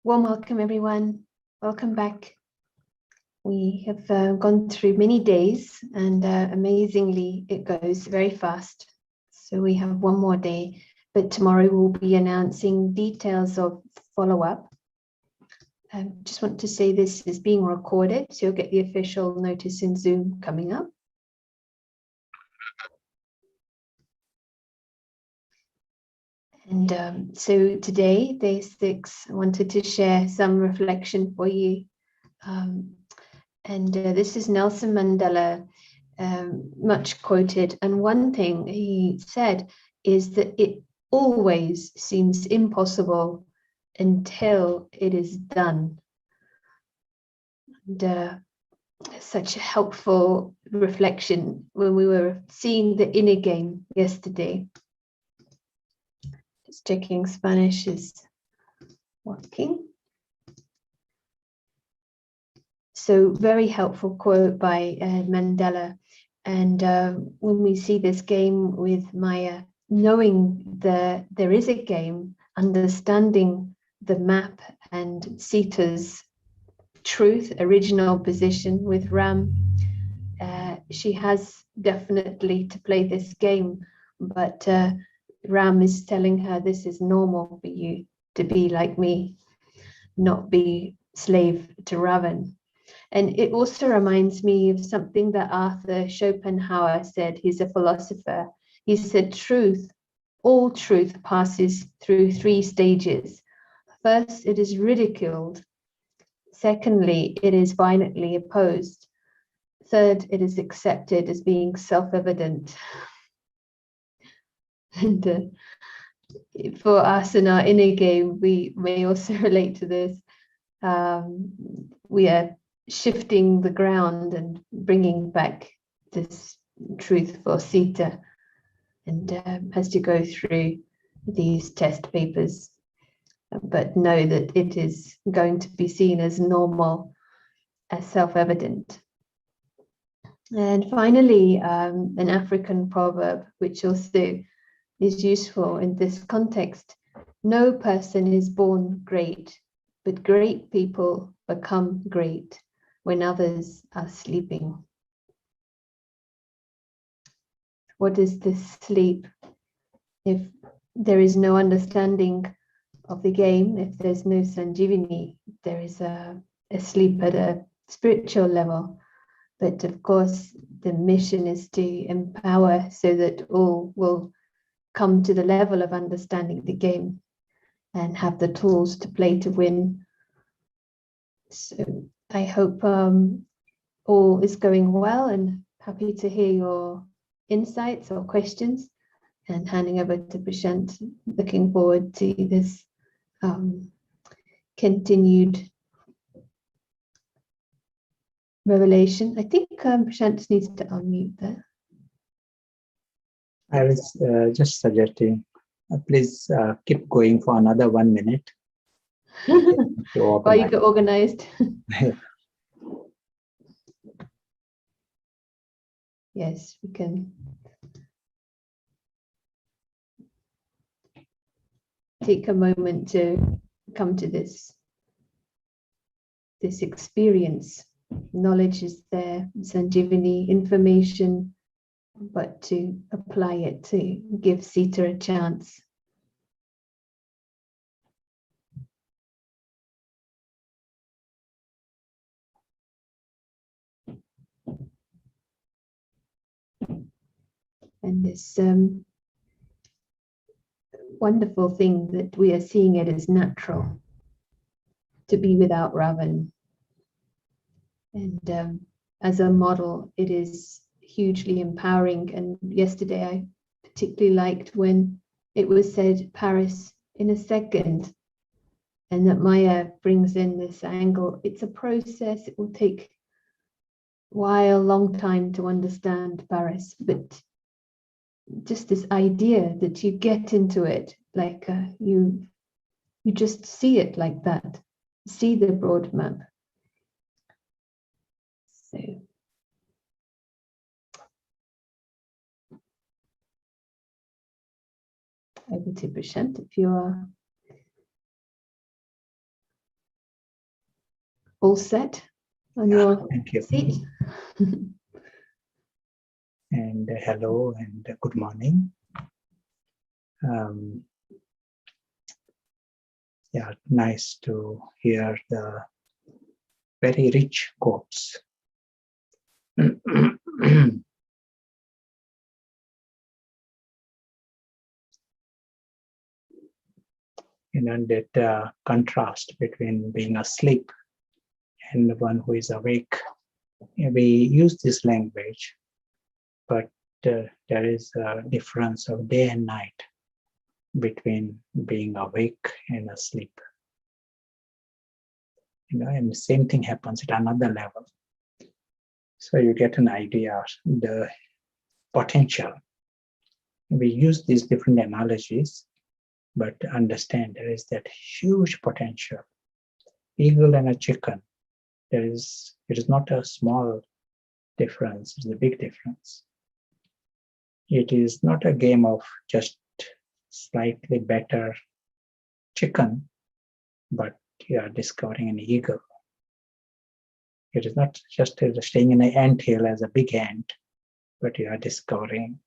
Warm welcome, everyone. Welcome back. We have gone through many days, and amazingly, it goes very fast. So we have one more day, but tomorrow we'll be announcing details of follow-up. Just want to say this is being recorded, so you'll get the official notice in Zoom coming up. And so today, day 6, I wanted to share some reflection for you. This is Nelson Mandela, much quoted. And one thing he said is that it always seems impossible until it is done. And such a helpful reflection when we were seeing the inner game yesterday. Just checking Spanish is working. So very helpful quote by Mandela. And when we see this game with Maya, knowing that there is a game, understanding the map and Sita's truth, original position with Ram, she has definitely to play this game, but Ram is telling her this is normal for you to be like me, not be slave to Ravan. And it also reminds me of something that Arthur Schopenhauer said. He's a philosopher. He said, all truth passes through 3 stages. First, it is ridiculed. Secondly, it is violently opposed. Third, it is accepted as being self-evident. And for us in our inner game, we may also relate to this. We are shifting the ground and bringing back this truth for Sita, and has to go through these test papers, but know that it is going to be seen as normal, as self-evident. And finally, an African proverb, which also is useful in this context: no person is born great, but great people become great when others are sleeping. What is this sleep? If there is no understanding of the game, if there's no Sanjeevani, there is a sleep at a spiritual level. But of course, the mission is to empower so that all will come to the level of understanding the game and have the tools to play to win. So I hope all is going well, and happy to hear your insights or questions, and handing over to Prashant. Looking forward to this continued revelation. I think Prashant needs to unmute there. I was just suggesting, please keep going for another 1 minute. While you get organized. Yes, we can take a moment to come to this experience. Knowledge is there, Sanjeevani, information, but to apply it, to give Sita a chance. And this wonderful thing that we are seeing it as natural to be without Ravan. And as a model, it is hugely empowering. And yesterday I particularly liked when it was said Paris in a second, and that Maya brings in this angle. It's a process. It will take a while, long time to understand Paris, but just this idea that you get into it, like you just see it like that, see the broad map. So over to Prashant if you are. all set on Yeah, your thank you. seat? And hello and good morning. Yeah, nice to hear the very rich quotes. That contrast between being asleep and one who is awake. We use this language, but there is a difference of day and night between being awake and asleep. And the same thing happens at another level. So you get an idea of the potential. We use these different analogies, but understand there is that huge potential. Eagle and a chicken. It is not a small difference, it's a big difference. It is not a game of just slightly better chicken, but you are discovering an eagle. It is not just staying in an anthill as a big ant, but you are discovering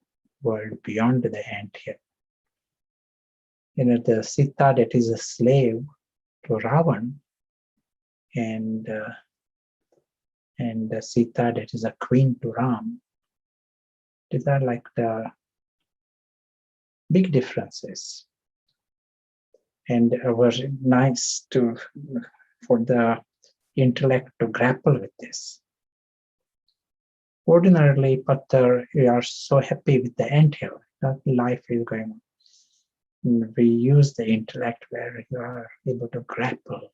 world beyond the anthill. The Sita that is a slave to Ravan, and the Sita that is a queen to Ram. These are like the big differences. And it was nice for the intellect to grapple with this. Ordinarily, Patar, we are so happy with the anthill that life is going on. And we use the intellect where you are able to grapple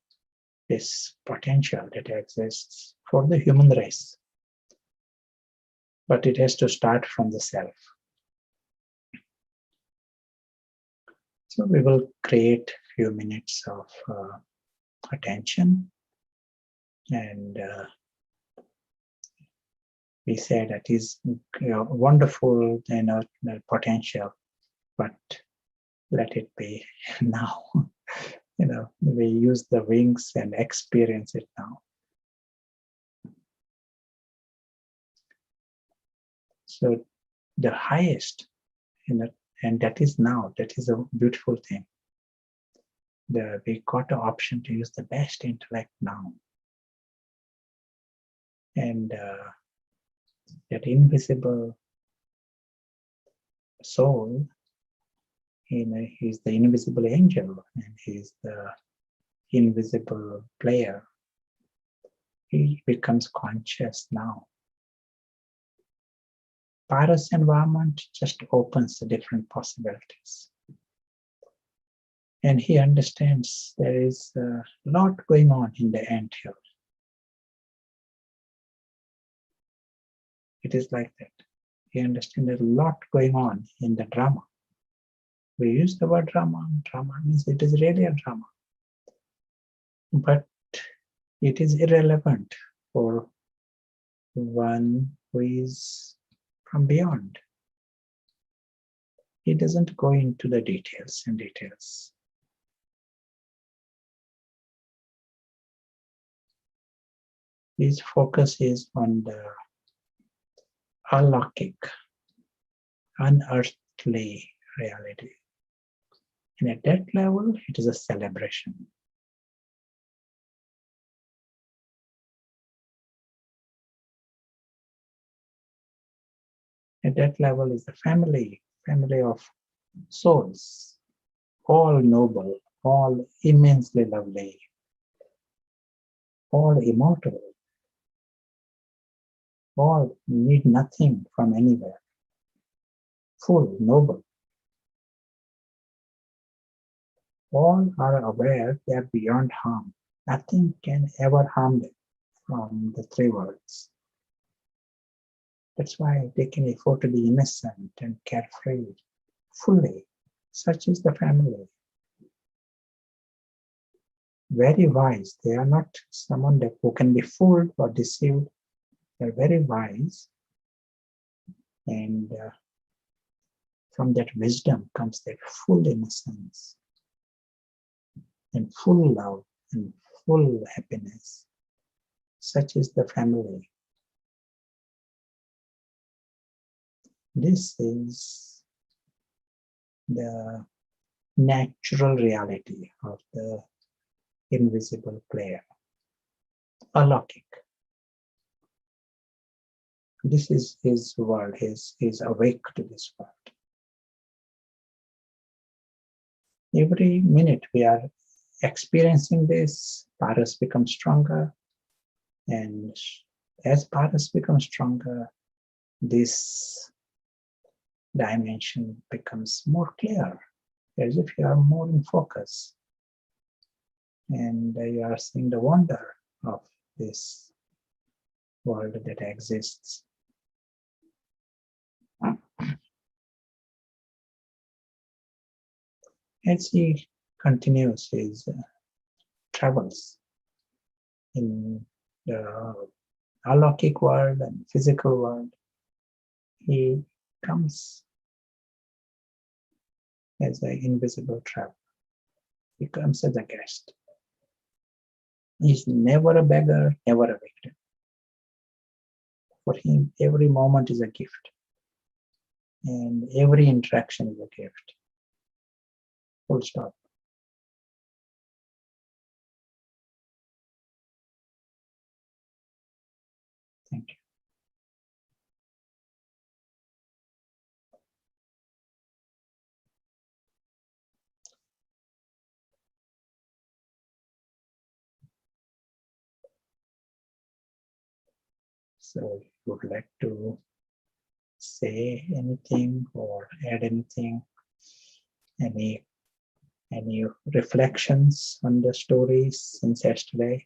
this potential that exists for the human race. But it has to start from the self. So we will create a few minutes of attention, and we say that is wonderful, potential, but let it be now. We use the wings and experience it now. So the highest, and that is now. That is a beautiful thing. We got the option to use the best intellect now. And that invisible soul, he's the invisible angel, and he's the invisible player. He becomes conscious now. Paras environment just opens the different possibilities. And he understands there is a lot going on in the anthill. It is like that. He understands there's a lot going on in the drama. We use the word drama. Drama means it is really a drama. But it is irrelevant for one who is from beyond. He doesn't go into the details and details. His focus is on the alaukic, unearthly reality. And at that level, it is a celebration. At that level is the family of souls, all noble, all immensely lovely, all immortal, all need nothing from anywhere, full, noble. All are aware they are beyond harm. Nothing can ever harm them from the three worlds. That's why they can afford to be innocent and carefree, fully. Such is the family. Very wise. They are not someone who can be fooled or deceived. They are very wise. And from that wisdom comes that full innocence and full love and full happiness. such is the family. This is the natural reality of the invisible player, alaukic. This is his world, he's awake to this world. Every minute we are experiencing this, paras become stronger, and as paras become stronger, this dimension becomes more clear, as if you are more in focus, and you are seeing the wonder of this world that exists. As he continues his travels in the alaukic world and physical world, he comes as an invisible traveler. He comes as a guest. He's never a beggar, never a victim. For him, every moment is a gift, and every interaction is a gift. Full stop. Thank you. So, if you would like to say anything or add anything, any reflections on the stories since yesterday?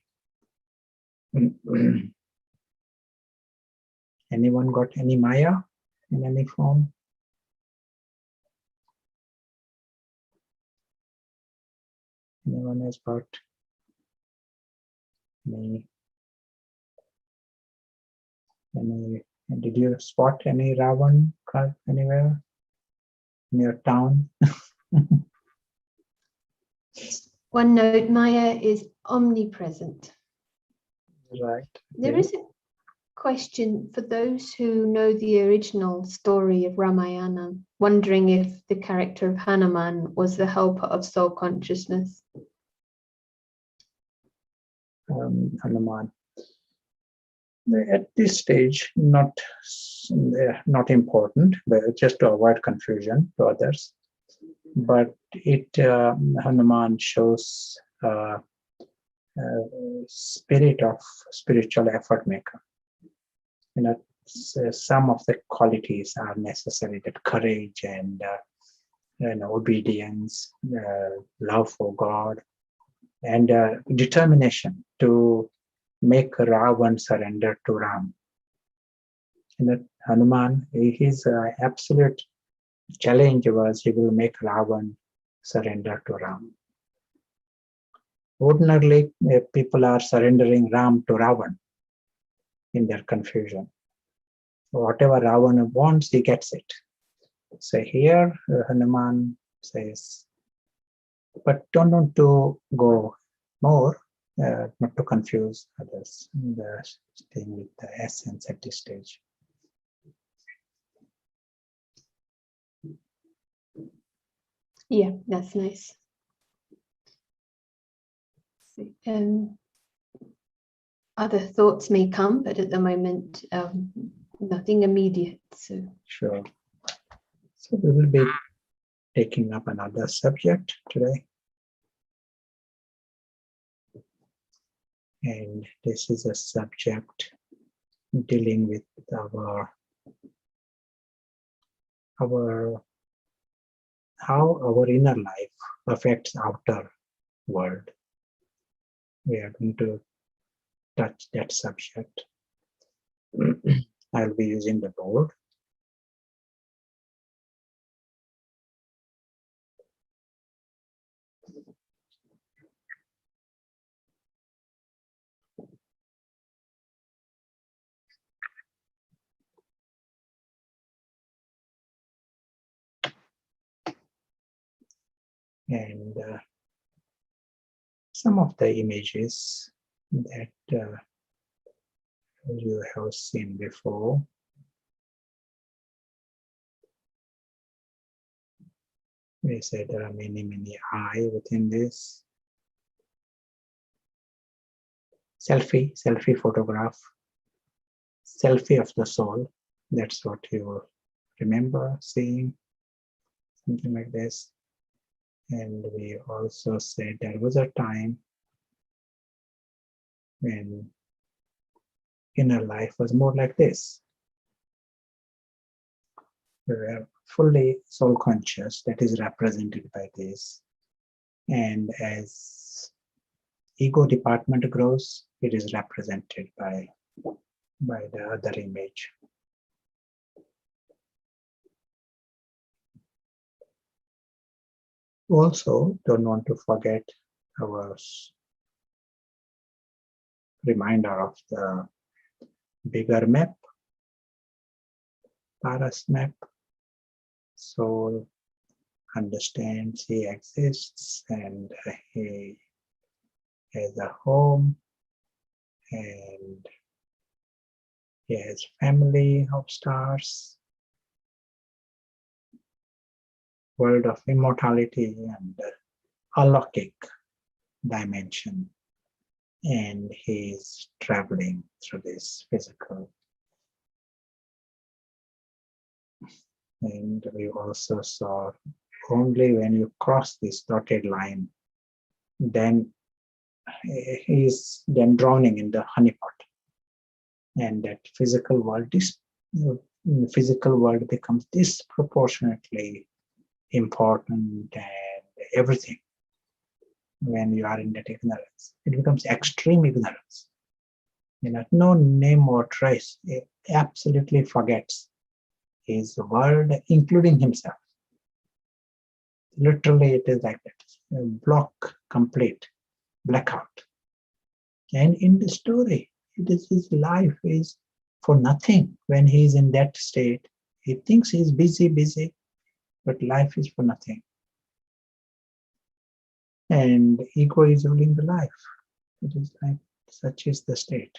Anyone got any Maya in any form? Anyone has got any? Did you spot any Ravan card anywhere in your town? One note, Maya is omnipresent. Right. There is a question for those who know the original story of Ramayana, wondering if the character of Hanuman was the helper of soul consciousness. Hanuman. At this stage, not important, but just to avoid confusion to others. But Hanuman shows spirit of spiritual effort maker. Some of the qualities are necessary: that courage and obedience, love for God, and determination to make Ravan surrender to Ram. And that Hanuman, his absolute challenge was he will make Ravan surrender to Ram. Ordinarily, people are surrendering Ram to Ravan in their confusion. Whatever Ravana wants, he gets it. So here, Hanuman says, but don't want to go more, not to confuse others, staying with the essence at this stage. Yeah, that's nice. Other thoughts may come, but at the moment, nothing immediate. So sure. So we will be taking up another subject today. And this is a subject dealing with how our inner life affects outer world. We are going to touch that subject. I'll be using the board. And some of the images that you have seen before. We said there are many, many I within this. Selfie photograph, selfie of the soul. That's what you remember seeing, something like this. And we also said there was a time when inner life was more like this. We were fully soul conscious, that is represented by this. And as ego department grows, it is represented by the other image. Also, don't want to forget our reminder of the bigger map, Paras map. Soul understands he exists and he has a home and he has family of stars, world of immortality and alokik dimension, and he is traveling through this physical. And we also saw only when you cross this dotted line, then he is then drowning in the honeypot, and that physical world becomes disproportionately important and everything. When you are in that ignorance, it becomes extreme ignorance. No name or trace. It absolutely forgets his world, including himself. Literally, it is like that. Block complete, blackout. And in the story, it is his life is for nothing. When he is in that state, he thinks he is busy, but life is for nothing. And ego is ruling the life. It is like such is the state.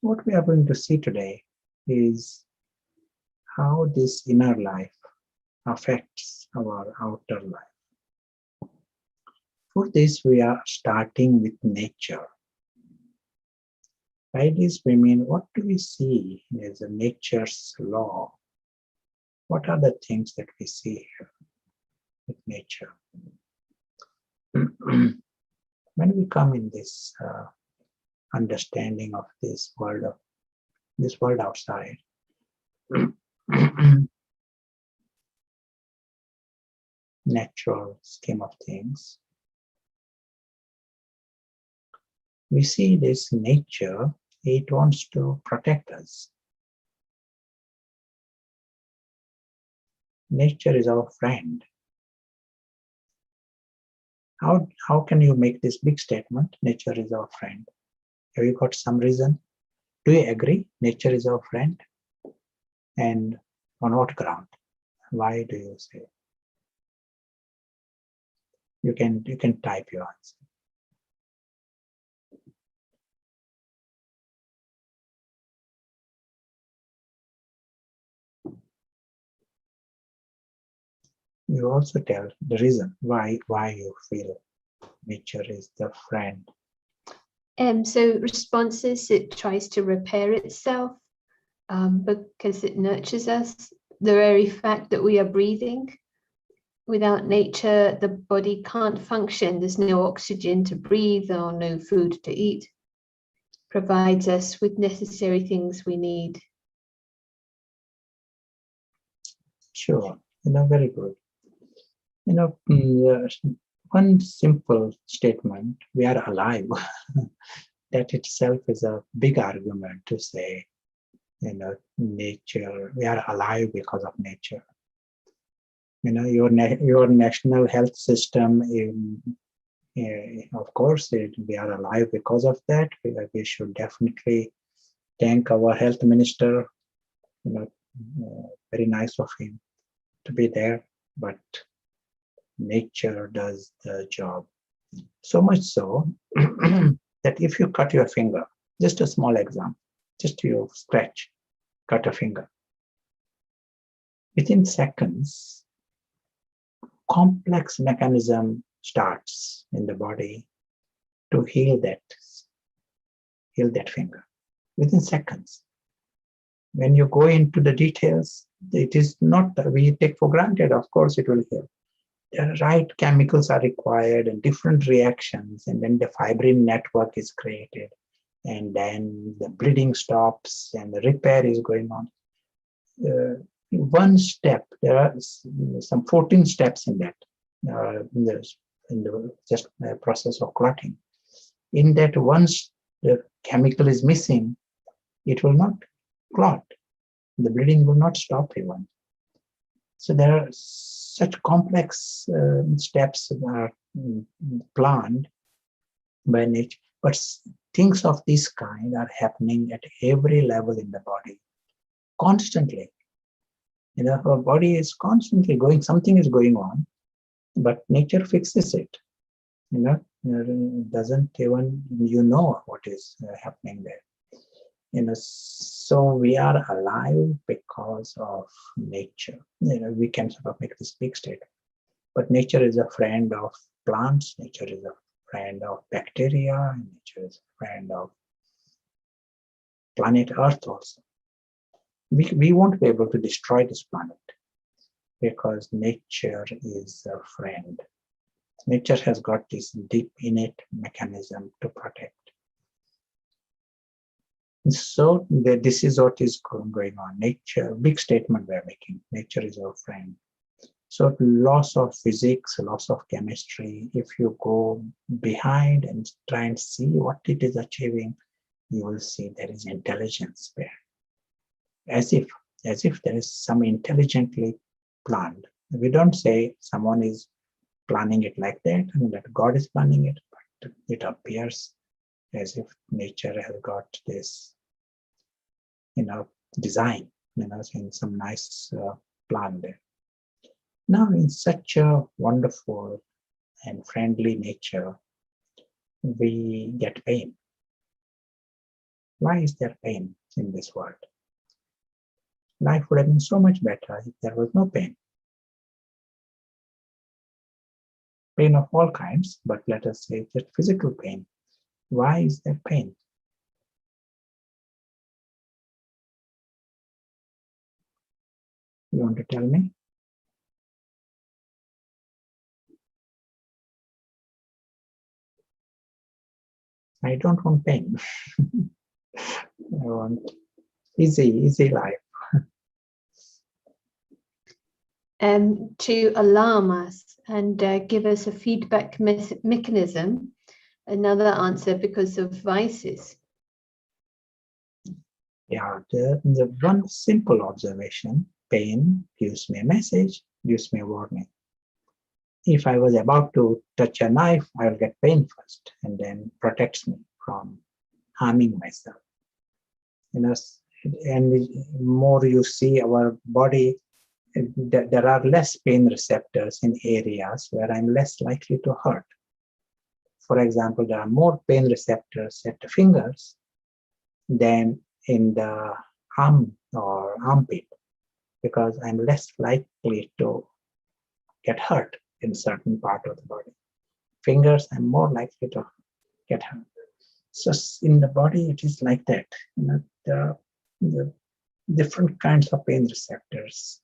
What we are going to see today is how this inner life affects our outer life. For this, we are starting with nature. By this, we mean what do we see as a nature's law? What are the things that we see here with nature? When we come in this understanding of this world outside, natural scheme of things, we see this nature, it wants to protect us. Nature is our friend. How can you make this big statement, nature is our friend? Have you got some reason? Do you agree nature is our friend? And on what ground? Why do you say? You can type your answer. You also tell the reason why you feel nature is the friend. So responses, it tries to repair itself because it nurtures us. The very fact that we are breathing, without nature, the body can't function. There's no oxygen to breathe or no food to eat. Provides us with necessary things we need. Sure, very good. One simple statement, we are alive, that itself is a big argument to say, nature, we are alive because of nature. Your national health system, of course, we are alive because of that. We should definitely thank our health minister. Very nice of him to be there, but nature does the job. So much so that if you cut your finger, just a small example, just you scratch, cut a finger, within seconds, complex mechanism starts in the body to heal that finger within seconds. When you go into the details, it is not we take for granted, of course it will heal. The right chemicals are required and different reactions, and then the fibrin network is created, and then the bleeding stops and the repair is going on. One step, there are some 14 steps in that, in the just process of clotting. In that, once the chemical is missing, it will not clot. The bleeding will not stop even. So there are such complex steps that are planned by nature, but things of this kind are happening at every level in the body, constantly. Our body is constantly going, something is going on, but nature fixes it. It doesn't even, what is happening there. So we are alive because of nature. We can sort of make this big statement, but nature is a friend of plants, nature is a friend of bacteria, and nature is a friend of planet Earth also. We won't be able to destroy this planet because nature is a friend. Nature has got this deep innate mechanism to protect. So this is what is going on. Nature, big statement we're making. Nature is our friend. So loss of physics, loss of chemistry, if you go behind and try and see what it is achieving, you will see there is intelligence there. As if there is some intelligently planned. We don't say someone is planning it like that, and that God is planning it, but it appears as if nature has got this, design, in some nice plan there. Now, in such a wonderful and friendly nature, we get pain. Why is there pain in this world? Life would have been so much better if there was no pain. Pain of all kinds, but let us say just physical pain. Why is there pain? You want to tell me? I don't want pain. I want easy life. To alarm us and give us a feedback mechanism. Another answer because of vices. Yeah, the one simple observation, pain gives me a message, gives me a warning. If I was about to touch a knife, I will get pain first, and then protects me from harming myself. And the more you see our body, there are less pain receptors in areas where I'm less likely to hurt. For example, there are more pain receptors at the fingers than in the arm or armpit, because I'm less likely to get hurt in certain part of the body. Fingers, I'm more likely to get hurt. So in the body, it is like that. The different kinds of pain receptors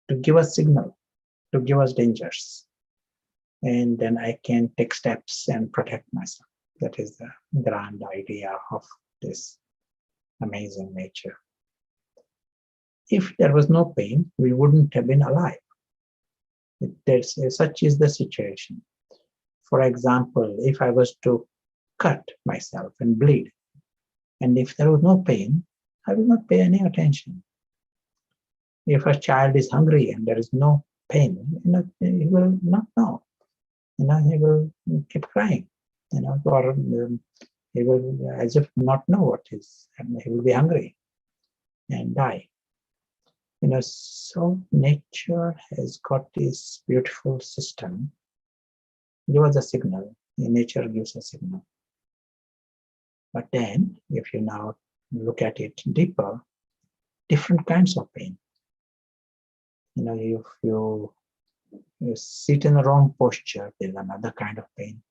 to give us signal, to give us dangers. And then I can take steps and protect myself. That is the grand idea of this amazing nature. If there was no pain, we wouldn't have been alive. Such is the situation. For example, if I was to cut myself and bleed, and if there was no pain, I will not pay any attention. If a child is hungry and there is no pain, he will not know. He will keep crying, or he will as if not know what is, and he will be hungry and die. So nature has got this beautiful system. Give us a signal. Nature gives a signal. But then, if you now look at it deeper, different kinds of pain. If you sit in the wrong posture, there's another kind of pain.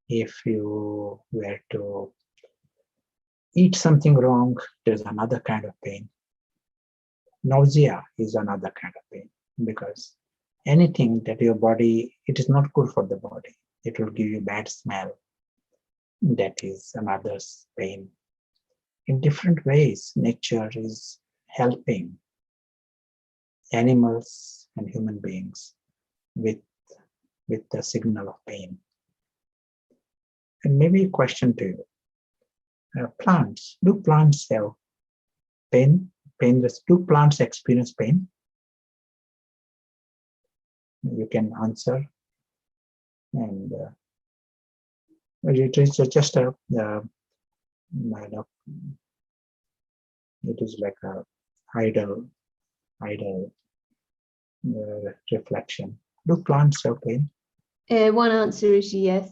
If you were to eat something wrong, there's another kind of pain. Nausea is another kind of pain, because anything that your body, it is not good for the body. It will give you bad smell. That is another pain. In different ways, nature is helping animals and human beings with the signal of pain. And maybe a question to you. Plants, do plants have pain? Do plants experience pain? You can answer. And it is just it is like a idle reflection. Do plants have pain? One answer is yes.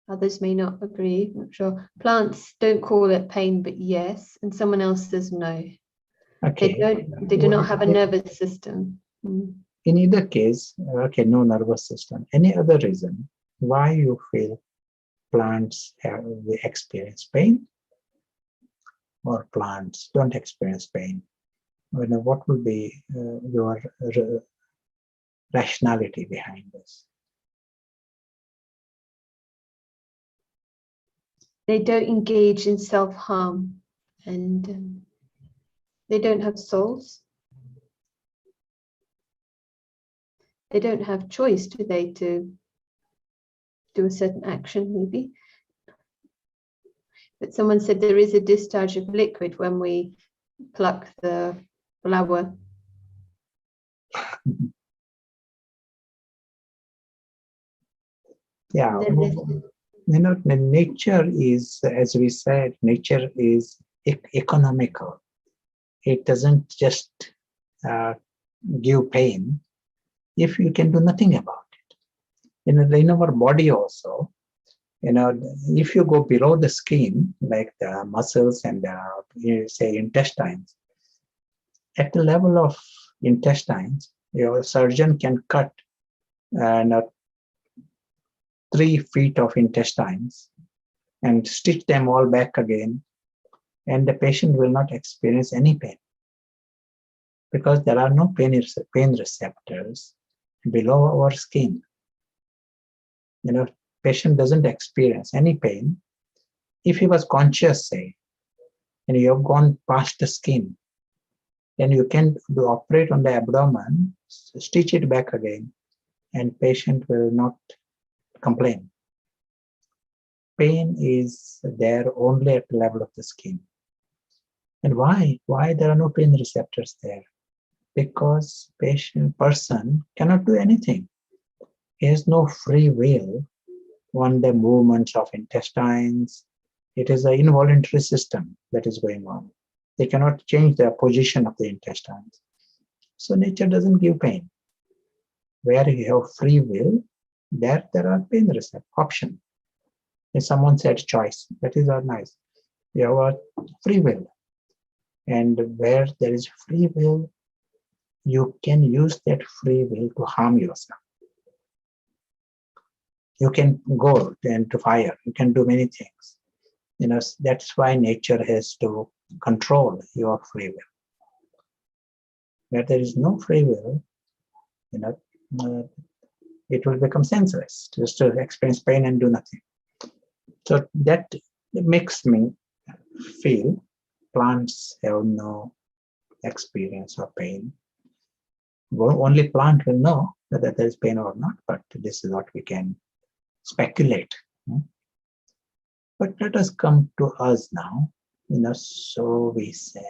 Others may not agree. I'm not sure. Plants don't call it pain, but yes. And someone else says no. Okay. They do not have a nervous system. In either case, okay, no nervous system. Any other reason why you feel plants experience pain or plants don't experience pain? What will be your rationality behind this? They don't engage in self-harm, and they don't have souls. They don't have choice, do they, to do a certain action, maybe. But someone said there is a discharge of liquid when we pluck the flower. Yeah, nature is, as we said, nature is economical. It doesn't just give pain if you can do nothing about it. In our body also, if you go below the skin, like the muscles and say intestines, at the level of intestines, your surgeon can cut 3 feet of intestines and stitch them all back again, and the patient will not experience any pain, because there are no pain receptors below our skin. Patient doesn't experience any pain. If he was conscious, say, and you have gone past the skin, then you can operate on the abdomen, stitch it back again, and patient will not complain. Pain is there only at the level of the skin. And why? Why there are no pain receptors there? Because person cannot do anything. He has no free will on the movements of intestines. It is an involuntary system that is going on. They cannot change the position of the intestines. So nature doesn't give pain. Where you have free will, there are pain receptor option. If someone said choice, that is nice. You have a free will. And where there is free will, you can use that free will to harm yourself. You can go into fire. You can do many things. That's why nature has to control your free will. Where there is no free will, it will become senseless just to experience pain and do nothing. So that makes me feel plants have no experience of pain. Only plant will know whether there is pain or not, but this is what we can speculate. But let us come to us now. So we said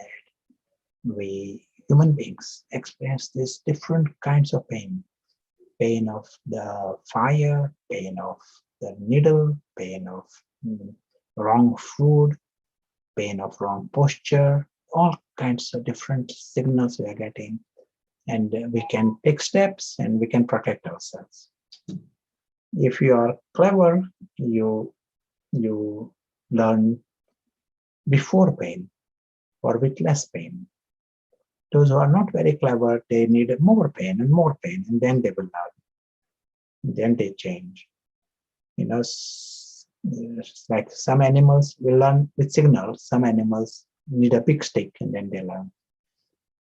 we human beings experience these different kinds of pain. Pain of the fire, pain of the needle, pain of wrong food, pain of wrong posture, all kinds of different signals we are getting, and we can take steps and we can protect ourselves. If you are clever, you learn before pain or with less pain. Those who are not very clever, they need more pain, and then they will learn. Then they change. You know, it's like some animals will learn with signals, some animals need a big stick and then they learn.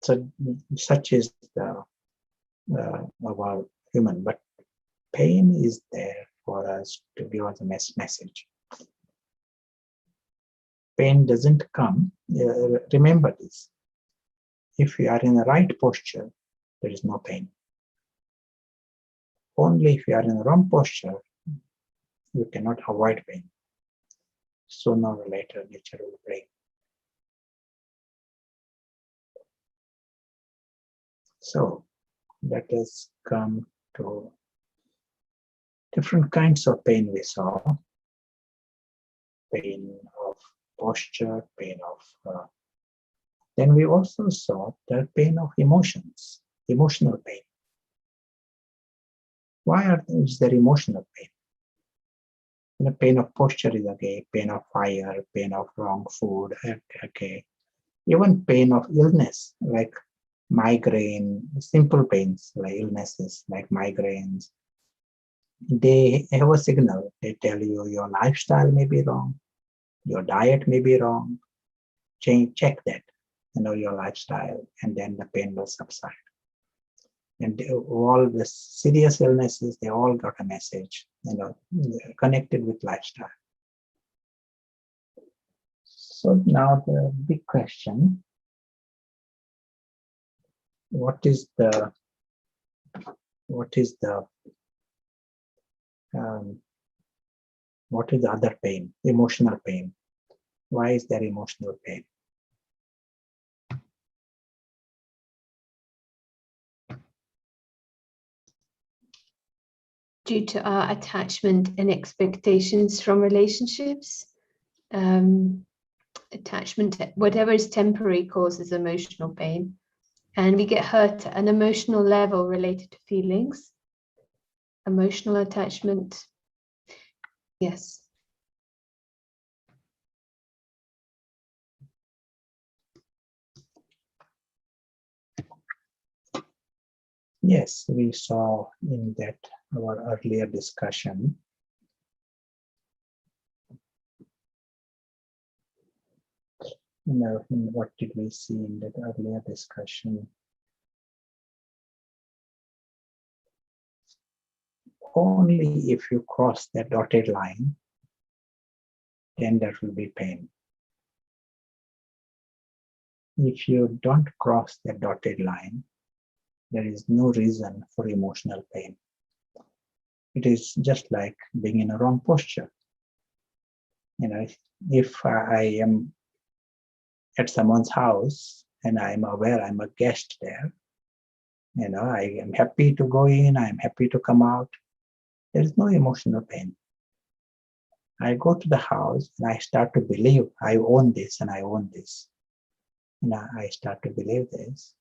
So such is the our human, but pain is there for us to give us a message. Pain doesn't come. Remember this. If you are in the right posture, there is no pain. Only if you are in the wrong posture, you cannot avoid pain. Sooner or later, nature will break. So let us come to different kinds of pain we saw. Pain of posture, pain of... then we also saw the pain of emotions, emotional pain. Why is there emotional pain? The pain of posture is okay, pain of fire, pain of wrong food, okay. Even pain of illness, like migraine, simple pains, like illnesses, like migraines, they have a signal. They tell you your lifestyle may be wrong, your diet may be wrong. Check that, your lifestyle, and then the pain will subside. And all the serious illnesses, they all got a message, connected with lifestyle. So now the big question: what is the other pain? Emotional pain. Why is there emotional pain? Due to our attachment and expectations from relationships. Attachment, whatever is temporary, causes emotional pain. And we get hurt at an emotional level related to feelings. Emotional attachment. Yes. Yes, we saw in that our earlier discussion. What did we see in that earlier discussion? Only if you cross that dotted line, then there will be pain. If you don't cross that dotted line, there is no reason for emotional pain. It is just like being in a wrong posture. If I am at someone's house and I am aware I'm a guest there, I am happy to go in, I am happy to come out. There is no emotional pain. I go to the house and I start to believe I own this and I own this. I start to believe this.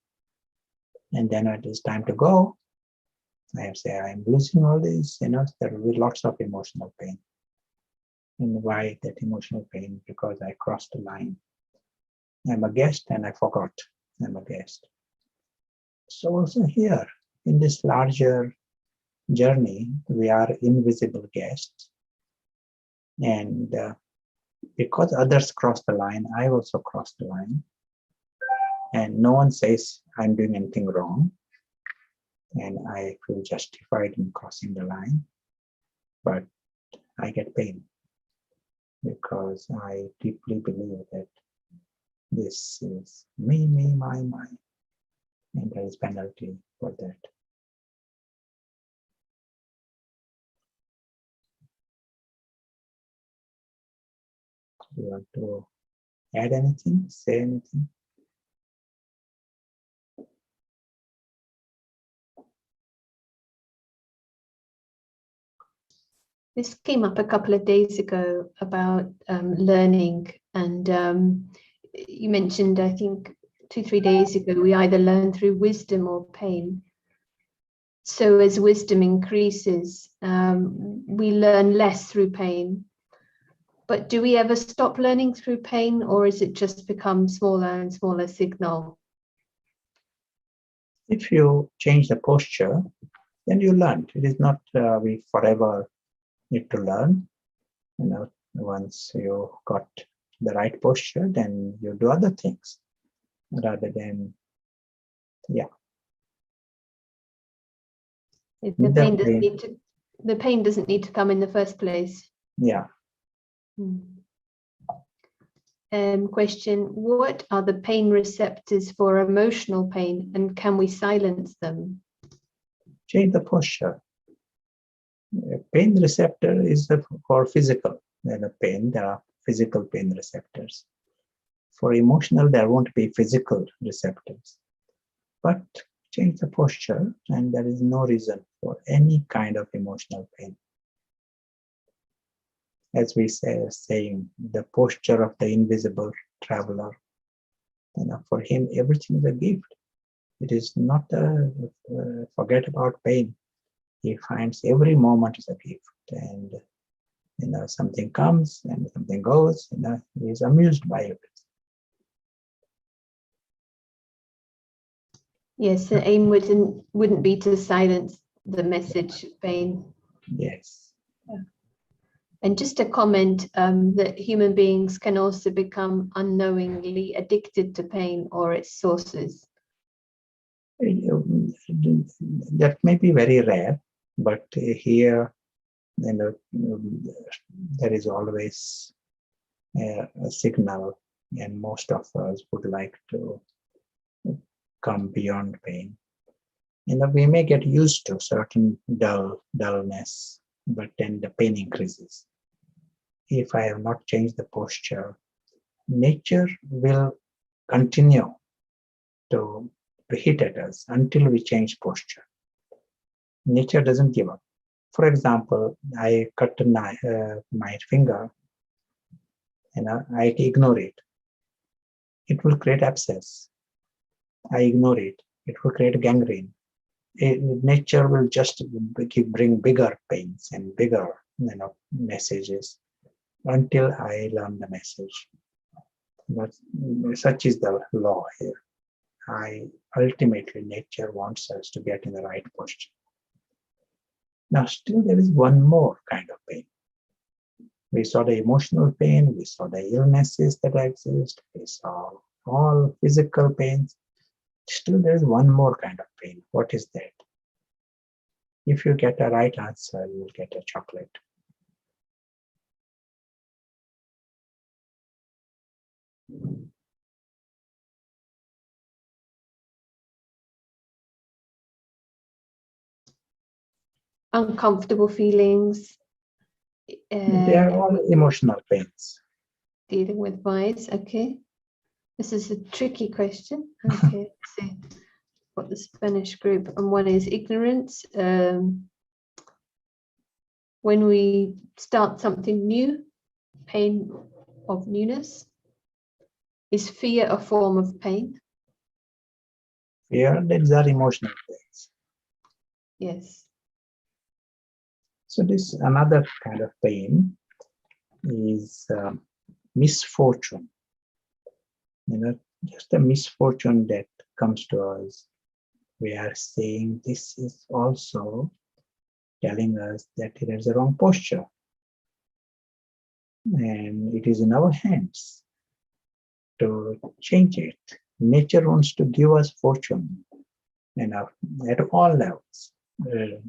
And then when it is time to go, I say I'm losing all this, there will be lots of emotional pain. And why that emotional pain? Because I crossed the line. I'm a guest and I forgot I'm a guest. So also here, in this larger journey, we are invisible guests. And because others cross the line, I also cross the line. And no one says I'm doing anything wrong. And I feel justified in crossing the line. But I get pain because I deeply believe that this is me, my. And there is penalty for that. You want to add anything, say anything? This came up a couple of days ago about learning, and you mentioned, I think, 2-3 days ago, we either learn through wisdom or pain. So as wisdom increases, we learn less through pain. But do we ever stop learning through pain, or is it just become smaller and smaller signal? If you change the posture, then you learn. It is not we forever need to learn. Once you got the right posture, then you do other things rather than, The pain doesn't need to come in the first place. Yeah. Question: what are the pain receptors for emotional pain, and can we silence them? Change the posture. Pain receptor is for physical pain. There are physical pain receptors. For emotional, there won't be physical receptors. But change the posture, and there is no reason for any kind of emotional pain. As we say, saying the posture of the invisible traveler. For him, everything is a gift. It is not forget about pain. He finds every moment is a gift, and something comes and something goes. He is amused by it. Yes, the aim wouldn't be to silence the message pain. Yes. Yeah. And just a comment that human beings can also become unknowingly addicted to pain or its sources. That may be very rare, but here, there is always a signal, and most of us would like to come beyond pain. We may get used to certain dullness, but then the pain increases. If I have not changed the posture, nature will continue to hit at us until we change posture. Nature doesn't give up. For example, I cut my finger, I ignore it. It will create abscess. I ignore it. It will create gangrene. Nature will just bring bigger pains and bigger messages until I learn the message. But such is the law here. Ultimately, nature wants us to get in the right posture. Now, still there is one more kind of pain. We saw the emotional pain, we saw the illnesses that exist, we saw all physical pains. Still there is one more kind of pain. What is that? If you get a right answer, you will get a chocolate. Uncomfortable feelings. They are all emotional pains. Dealing with wise. Okay. This is a tricky question. Okay, let's see what the Spanish group, and one is ignorance. When we start something new, pain of newness. Is fear a form of pain? Fear, these are emotional pains. Yes. So this another kind of pain is misfortune. Just a misfortune that comes to us. We are saying this is also telling us that there is a wrong posture. And it is in our hands to change it. Nature wants to give us fortune, at all levels.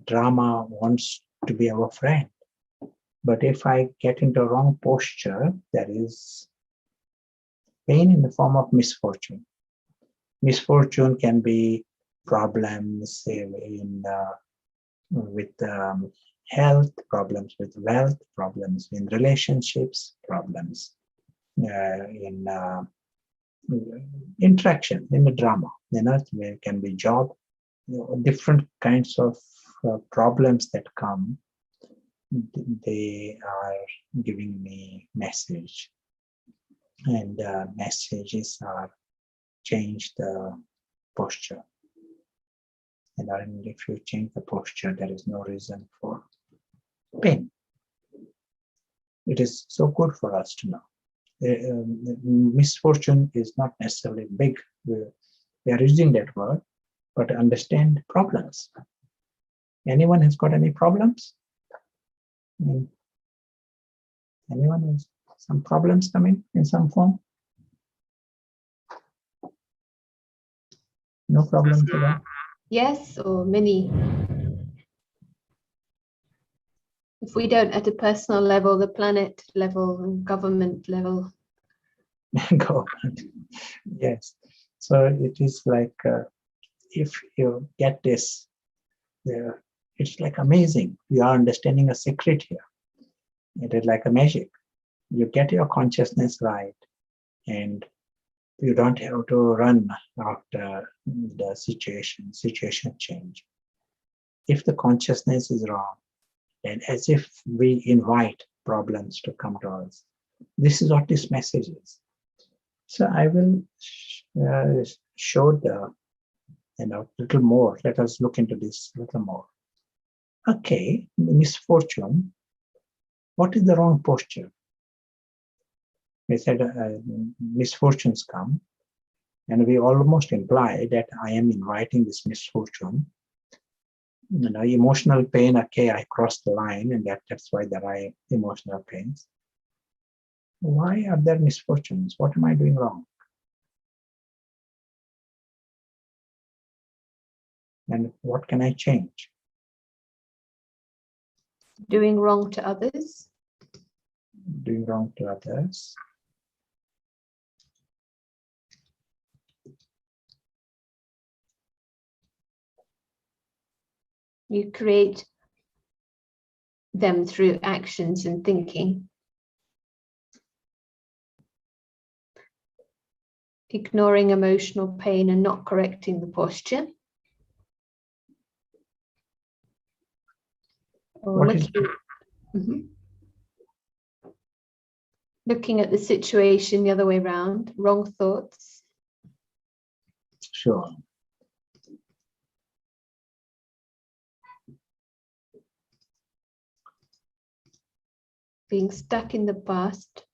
Drama wants to be our friend. But if I get into wrong posture, there is pain in the form of misfortune. Misfortune can be problems with health, problems with wealth, problems in relationships, problems in interaction, in the drama. There can be job, different kinds of problems that come. They are giving me message, and messages are change the posture. And if you change the posture, there is no reason for pain. It is so good for us to know. Misfortune is not necessarily big. We are using that word, but understand problems. Anyone has got any problems? Anyone has some problems coming in some form? No problem to that? Yes, or many. If we don't at a personal level, the planet level and government level. Government. Yes. So it is like if you get this, it's like amazing. You are understanding a secret here. It is like a magic. You get your consciousness right, and you don't have to run after the situation change. If the consciousness is wrong, then as if we invite problems to come to us. This is what this message is. So I will show the, little more. Let us look into this a little more. Okay, misfortune. What is the wrong posture? We said misfortunes come, and we almost imply that I am inviting this misfortune. Emotional pain, okay, I crossed the line, and that's why there are emotional pains. Why are there misfortunes? What am I doing wrong? And what can I change? Doing wrong to others. Doing wrong to others. You create them through actions and thinking. Ignoring emotional pain and not correcting the posture. Or looking at the situation the other way around, wrong thoughts. Sure. Being stuck in the past.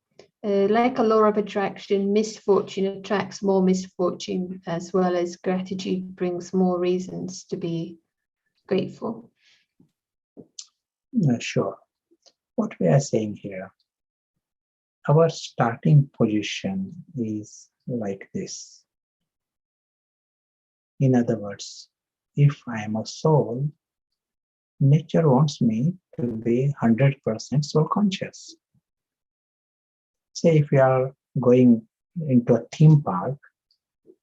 Like a law of attraction, misfortune attracts more misfortune, as well as gratitude brings more reasons to be grateful. Sure. What we are saying here, our starting position is like this. In other words, if I am a soul, nature wants me to be 100% soul conscious. Say if you are going into a theme park,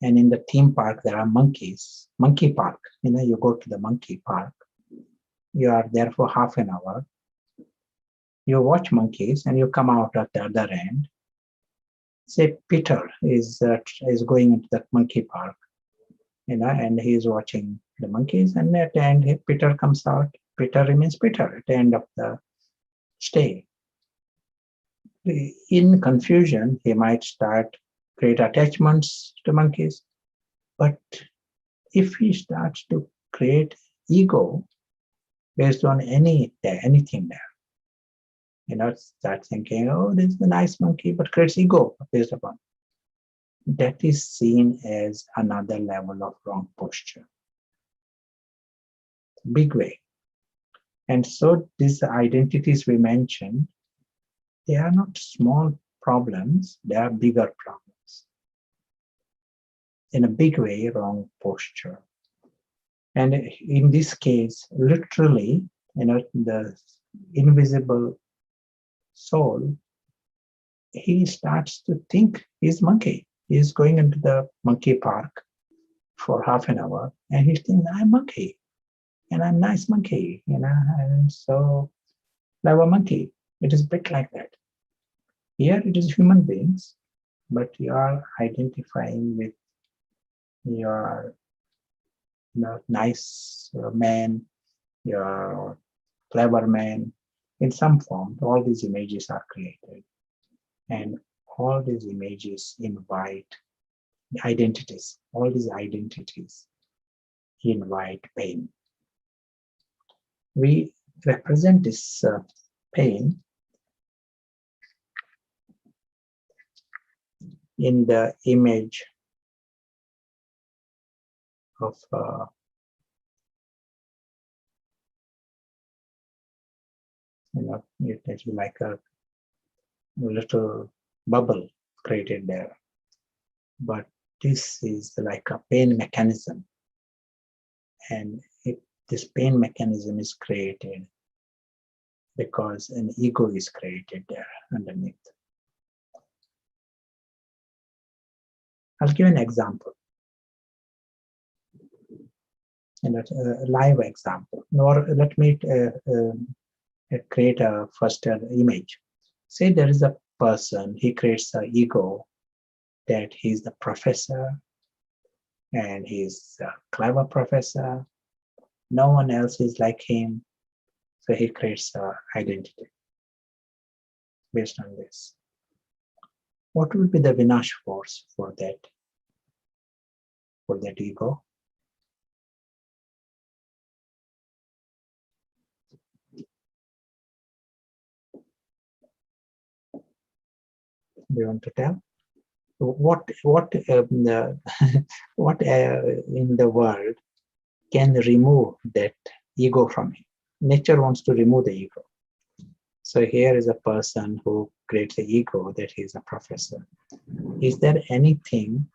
and in the theme park there are monkeys, monkey park, you go to the monkey park, you are there for half an hour, you watch monkeys and you come out at the other end. Say Peter is going into that monkey park, and he is watching the monkeys, and at the end Peter comes out. Peter remains Peter at the end of the stay. In confusion, he might start create attachments to monkeys. But if he starts to create ego based on anything there, start thinking, oh, this is a nice monkey, but creates ego based upon. That is seen as another level of wrong posture. Big way. And so these identities we mentioned, they are not small problems, they are bigger problems. In a big way, wrong posture. And in this case, literally, the invisible soul, he starts to think he's monkey. He's going into the monkey park for half an hour, and he's thinking, I'm monkey, and I'm nice monkey, I'm so clever monkey. It is a bit like that. Here it is human beings, but you are identifying with your nice man, your clever man. In some form, all these images are created. And all these images invite identities. All these identities invite pain. We represent this pain in the image of it is like a little bubble created there, but this is like a pain mechanism, and this pain mechanism is created because an ego is created there underneath. I'll give an example, a live example, or let me create a first image. Say there is a person, he creates an ego that he's the professor and he's a clever professor. No one else is like him. So he creates an identity based on this. What will be the Vinash force for that ego? Do you want to tell? What in the world can remove that ego from him? Nature wants to remove the ego. So here is a person who creates the ego that he is a professor. Is there anything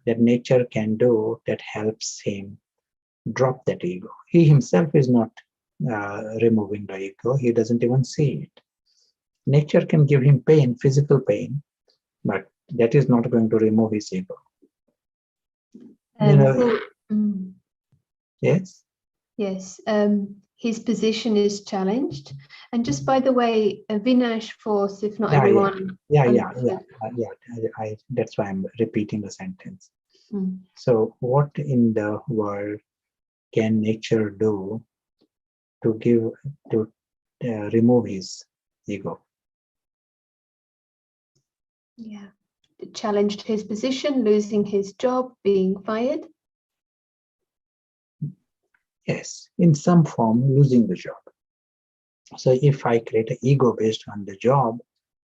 that nature can do that helps him drop that ego? He himself is not removing the ego. He doesn't even see it. Nature can give him pain, physical pain, but that is not going to remove his ego. Yes? Yes. His position is challenged. And just by the way, a Vinash force, if not everyone... Yeah. That's why I'm repeating the sentence. So what in the world can nature do to remove his ego? Yeah. It challenged his position, losing his job, being fired. Yes, in some form, losing the job. So if I create an ego based on the job,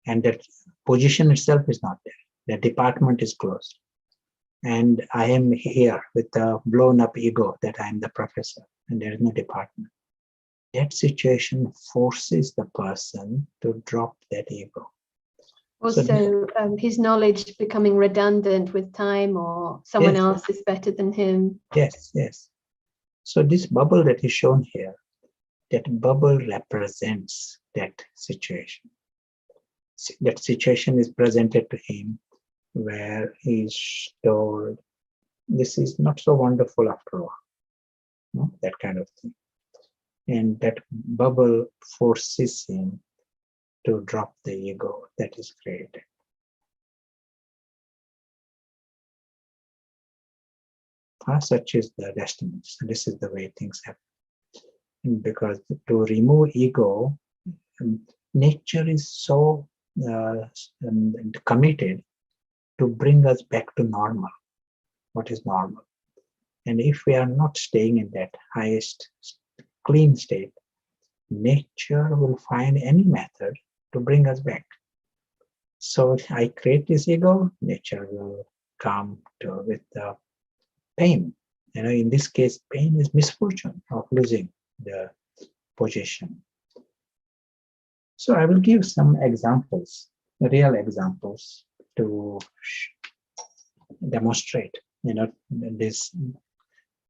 and that position itself is not there, the department is closed, and I am here with a blown up ego that I am the professor, and there is no department. That situation forces the person to drop that ego. Also, his knowledge becoming redundant with time, or someone else is better than him. Yes. So this bubble that is shown here, that bubble represents that situation. That situation is presented to him where he is told, this is not so wonderful after all. No? That kind of thing. And that bubble forces him to drop the ego that is created. Such is the destiny. So this is the way things happen. Because to remove ego, nature is so committed to bring us back to normal. What is normal? And if we are not staying in that highest clean state, nature will find any method to bring us back. So I create this ego, nature will come with the pain. In this case, pain is misfortune of losing the position. So I will give some examples, real examples, to demonstrate.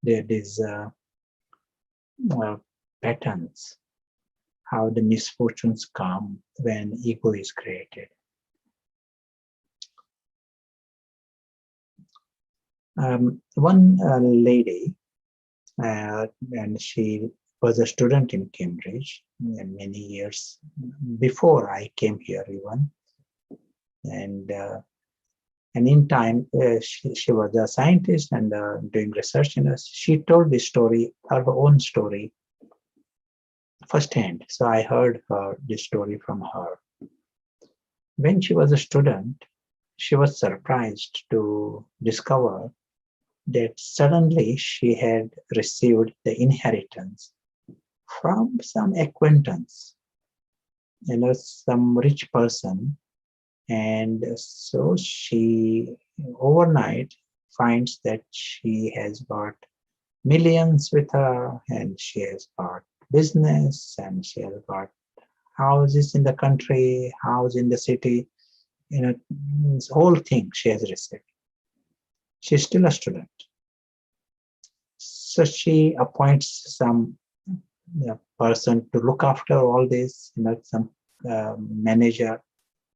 These patterns, how the misfortunes come when ego is created. One lady, and she was a student in Cambridge many years before I came here even. And in time, she was a scientist and doing research in us. She told this story, her own story, firsthand. So I heard this story from her. When she was a student, she was surprised to discover that suddenly she had received the inheritance from some acquaintance, some rich person. And so she overnight finds that she has got millions with her, and she has got business, and she has got houses in the country, house in the city, this whole thing she has received. She's still a student. So she appoints some person to look after all this, some manager,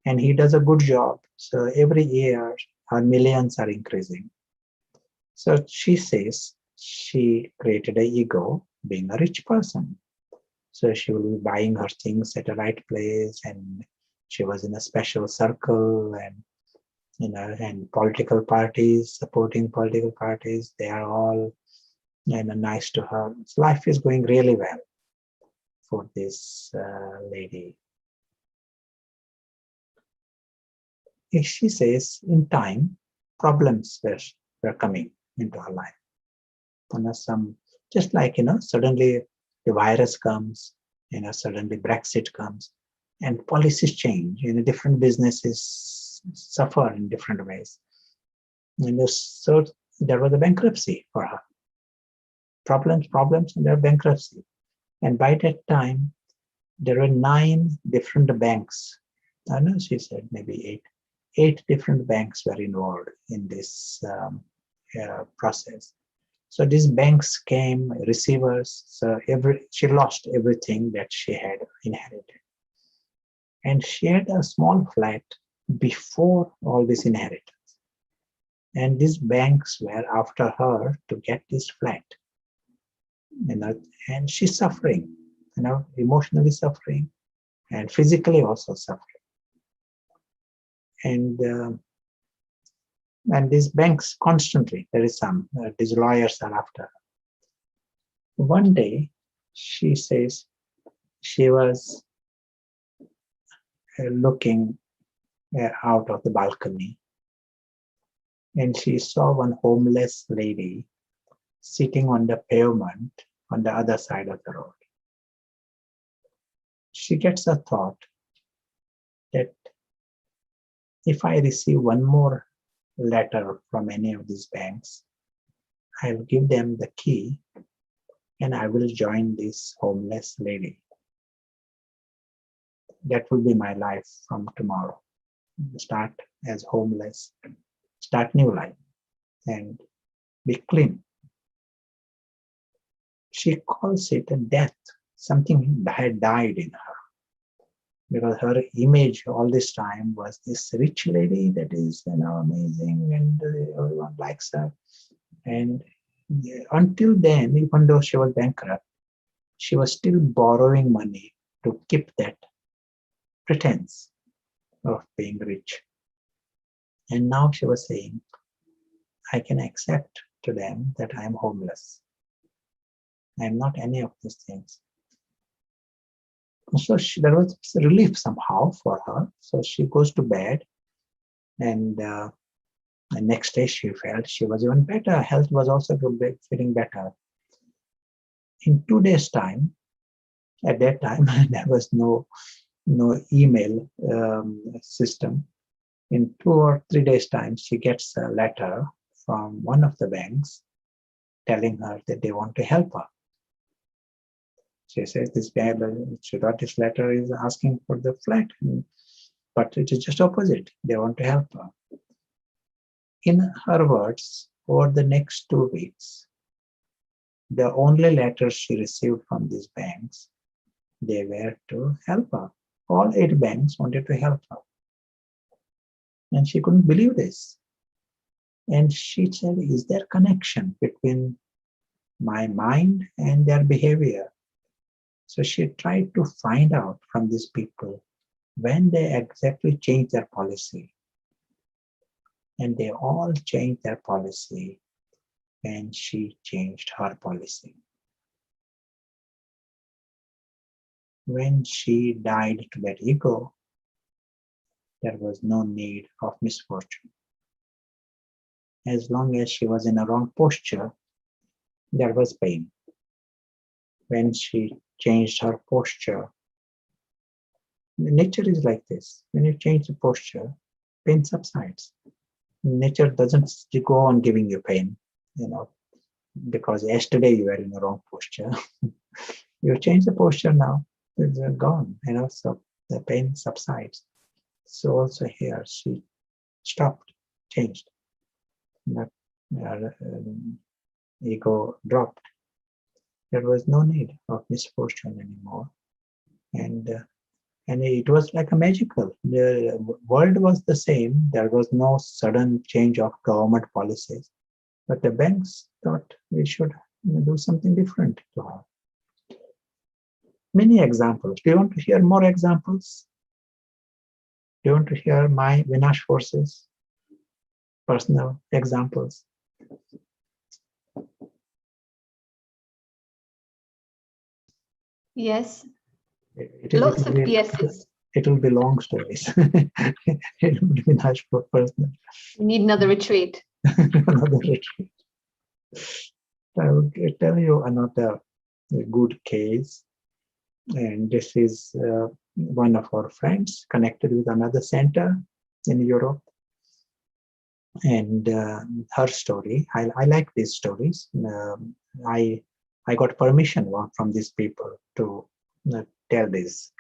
and he does a good job. So every year her millions are increasing. So she says she created an ego being a rich person. So she will be buying her things at the right place, and she was in a special circle, and and political parties, supporting political parties, they are all nice to her. Life is going really well for this lady. She says in time, problems were coming into her life. Some, just like, suddenly the virus comes, suddenly Brexit comes, and policies change, different businesses suffer in different ways. And so there was a bankruptcy for her. Problems, and there bankruptcy. And by that time, there were 9 different banks. I know she said maybe 8 different banks were involved in this process. So these banks came, receivers. So she lost everything that she had inherited. And she had a small flat before all this inheritance. And these banks were after her to get this flat. And she's suffering, emotionally suffering, and physically also suffering. And these banks constantly, there is these lawyers are after her. One day, she says she was looking out of the balcony, and she saw one homeless lady sitting on the pavement on the other side of the road. She gets a thought that if I receive one more letter from any of these banks, I'll give them the key and I will join this homeless lady. That will be my life from tomorrow. Start as homeless, start new life, and be clean. She calls it a death. Something had died in her. Because her image all this time was this rich lady that is amazing, and everyone likes her. And until then, even though she was bankrupt, she was still borrowing money to keep that pretense of being rich. And now she was saying, I can accept to them that I am homeless. I am not any of these things. So there was relief somehow for her. So she goes to bed, and the next day she felt she was even better. Health was also feeling better. In 2 days' time, at that time, there was no email system. In 2 or 3 days' time, she gets a letter from one of the banks telling her that they want to help her. She says this letter is asking for the flat, but it is just opposite. They want to help her. In her words, over the next 2 weeks, the only letters she received from these banks, they were to help her. All 8 banks wanted to help her. And she couldn't believe this. And she said, is there connection between my mind and their behavior? So she tried to find out from these people when they exactly changed their policy. And they all changed their policy when she changed her policy. When she died to that ego, there was no need of misfortune. As long as she was in a wrong posture, there was pain. When she changed her posture, nature is like this. When you change the posture, pain subsides. Nature doesn't go on giving you pain, because yesterday you were in the wrong posture. You change the posture now, it's gone, so the pain subsides. So also here, she stopped, changed. Her ego dropped. There was no need of misfortune anymore. And it was like a magical. The world was the same. There was no sudden change of government policies. But the banks thought we should do something different to her. Many examples. Do you want to hear more examples? Do you want to hear my Vinash forces? Personal examples? Yes. Lots of yeses. It will be long stories. It will be Vinash for personal. We need another retreat. Another retreat. I will tell you another good case. And this is one of our friends connected with another center in Europe. And her story, I like these stories. I got permission from these people to tell these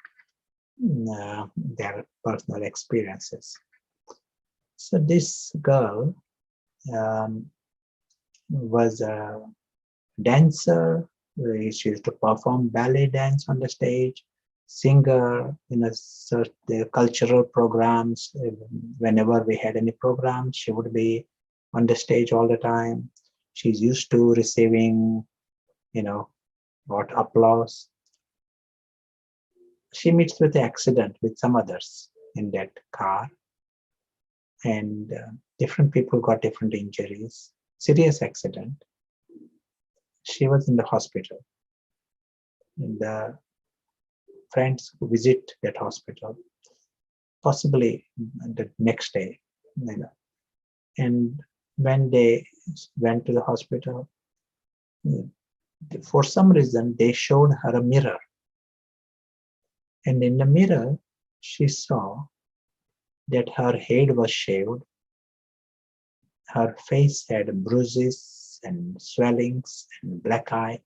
their personal experiences. So this girl was a dancer. She used to perform ballet dance on the stage, singer in the cultural programs. Whenever we had any programs, she would be on the stage all the time. She's used to receiving, applause. She meets with an accident with some others in that car, and different people got different injuries. Serious accident. She was in the hospital. And the friends who visit that hospital, possibly the next day, and when they went to the hospital, for some reason they showed her a mirror, and in the mirror she saw that her head was shaved, her face had bruises and swellings and black eye.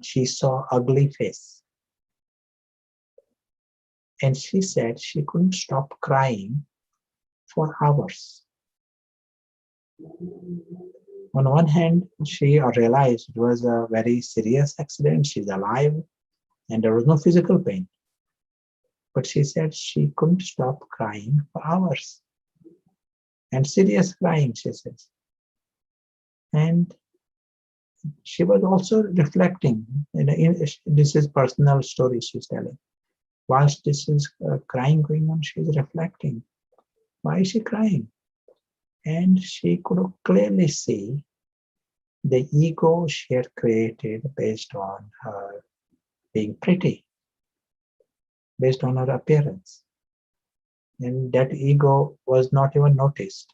She saw ugly face. And she said she couldn't stop crying for hours. On one hand, she realized it was a very serious accident. She's alive and there was no physical pain. But she said she couldn't stop crying for hours. And serious crying, she says. And she was also reflecting. This is personal story she's telling. Whilst this is crying going on, she's reflecting. Why is she crying? And she could clearly see the ego she had created based on her being pretty, based on her appearance. And that ego was not even noticed.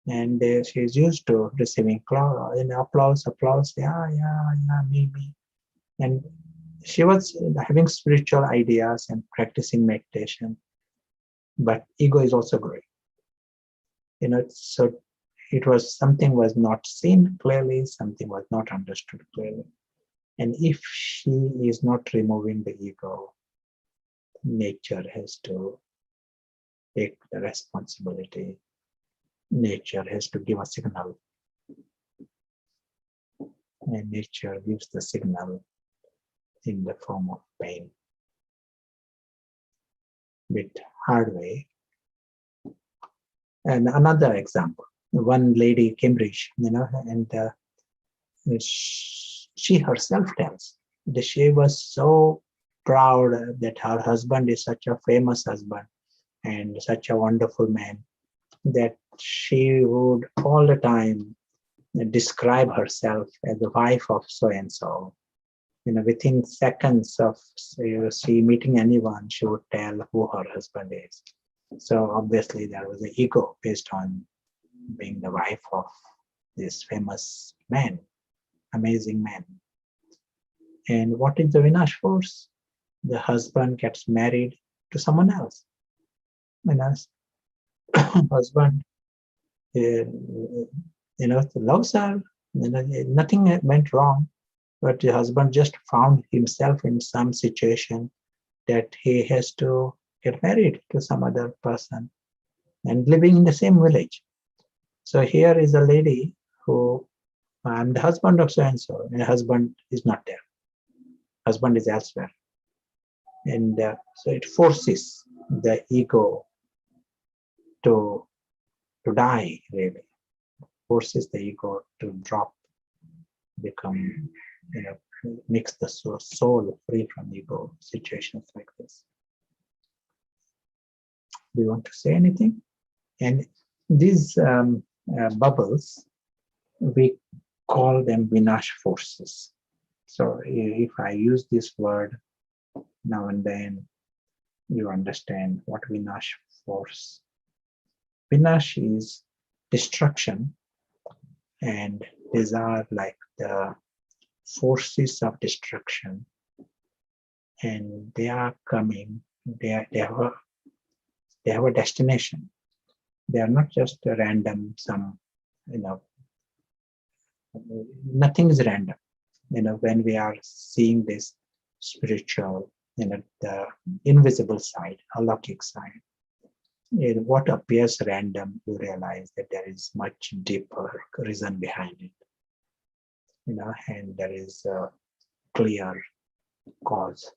And she's used to receiving applause, yeah, me. And she was having spiritual ideas and practicing meditation, but ego is also growing. So it was something was not seen clearly, something was not understood clearly. And if she is not removing the ego, nature has to take the responsibility. Nature has to give a signal. And nature gives the signal in the form of pain. With hard way. And another example, one lady, Cambridge, and she herself tells that she was so proud that her husband is such a famous husband and such a wonderful man that she would all the time describe herself as the wife of so-and-so. Within seconds of she meeting anyone, she would tell who her husband is. So obviously there was an ego based on being the wife of this famous man, amazing man. And what is the Vinash force? The husband gets married to someone else. Husband, loves her. Nothing went wrong, but the husband just found himself in some situation that he has to get married to some other person and living in the same village. So here is a lady who, I'm the husband of so and so, and the husband is not there. Husband is elsewhere. And so it forces the ego to die, really. Forces the ego to drop, become, makes the soul free from ego situations like this. Do you want to say anything? And these bubbles, we call them Vinash forces. So if I use this word now and then, you understand what Vinash force. Vinash is destruction, and these are like the forces of destruction, and they are coming. They have a destination. They are not just a random nothing is random. When we are seeing this spiritual, the invisible side, alaukic side, what appears random, you realize that there is much deeper reason behind it. And there is a clear cause.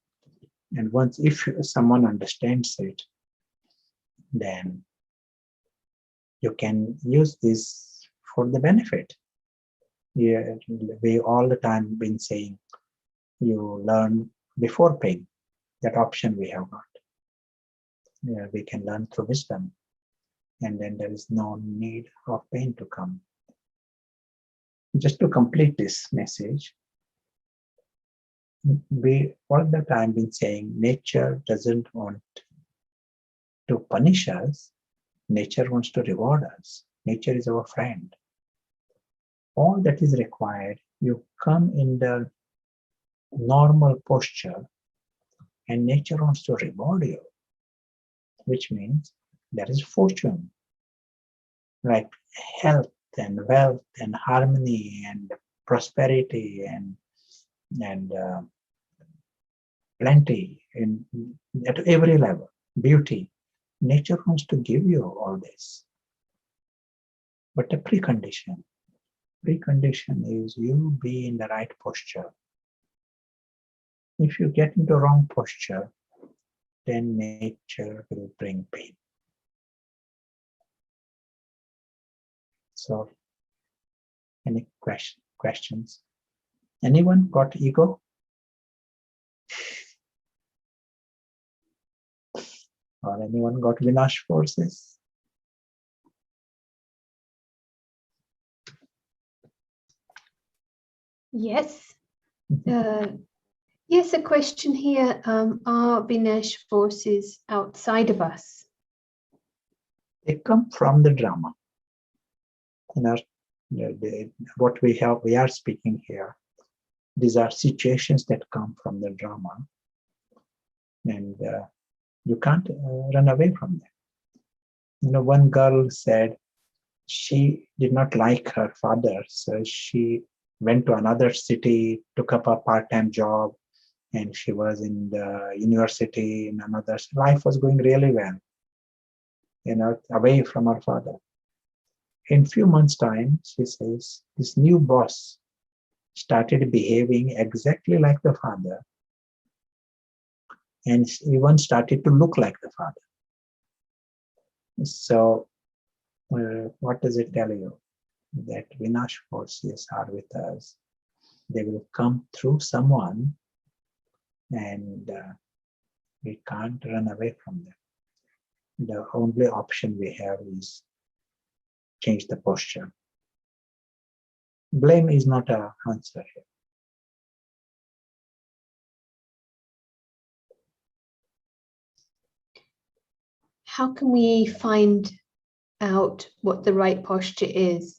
And if someone understands it, then you can use this for the benefit. Yeah, we all the time been saying, you learn before paying. That option we have got. Yeah, we can learn through wisdom, and then there is no need of pain to come. Just to complete this message, we all the time been saying nature doesn't want to punish us. Nature wants to reward us. Nature is our friend. All that is required, you come in the normal posture, and nature wants to reward you, which means there is fortune, like health and wealth and harmony and prosperity and plenty at every level, beauty. Nature wants to give you all this. But the precondition is you be in the right posture. If you get into wrong posture, then nature will bring pain. So, any questions? Anyone got ego? Or anyone got Vinash forces? Yes. Yes, a question here. Are Vinesh forces outside of us? They come from the drama. What we are speaking here, these are situations that come from the drama, and you can't run away from them. One girl said she did not like her father, so she went to another city, took up a part-time job, and she was in the university in another. Life was going really well, away from her father. In few months' time, she says, this new boss started behaving exactly like the father, and even started to look like the father. So, what does it tell you? That Vinash forces are with us. They will come through someone, and we can't run away from them. The only option we have is change the posture. Blame is not an answer here. how can we find out what the right posture is?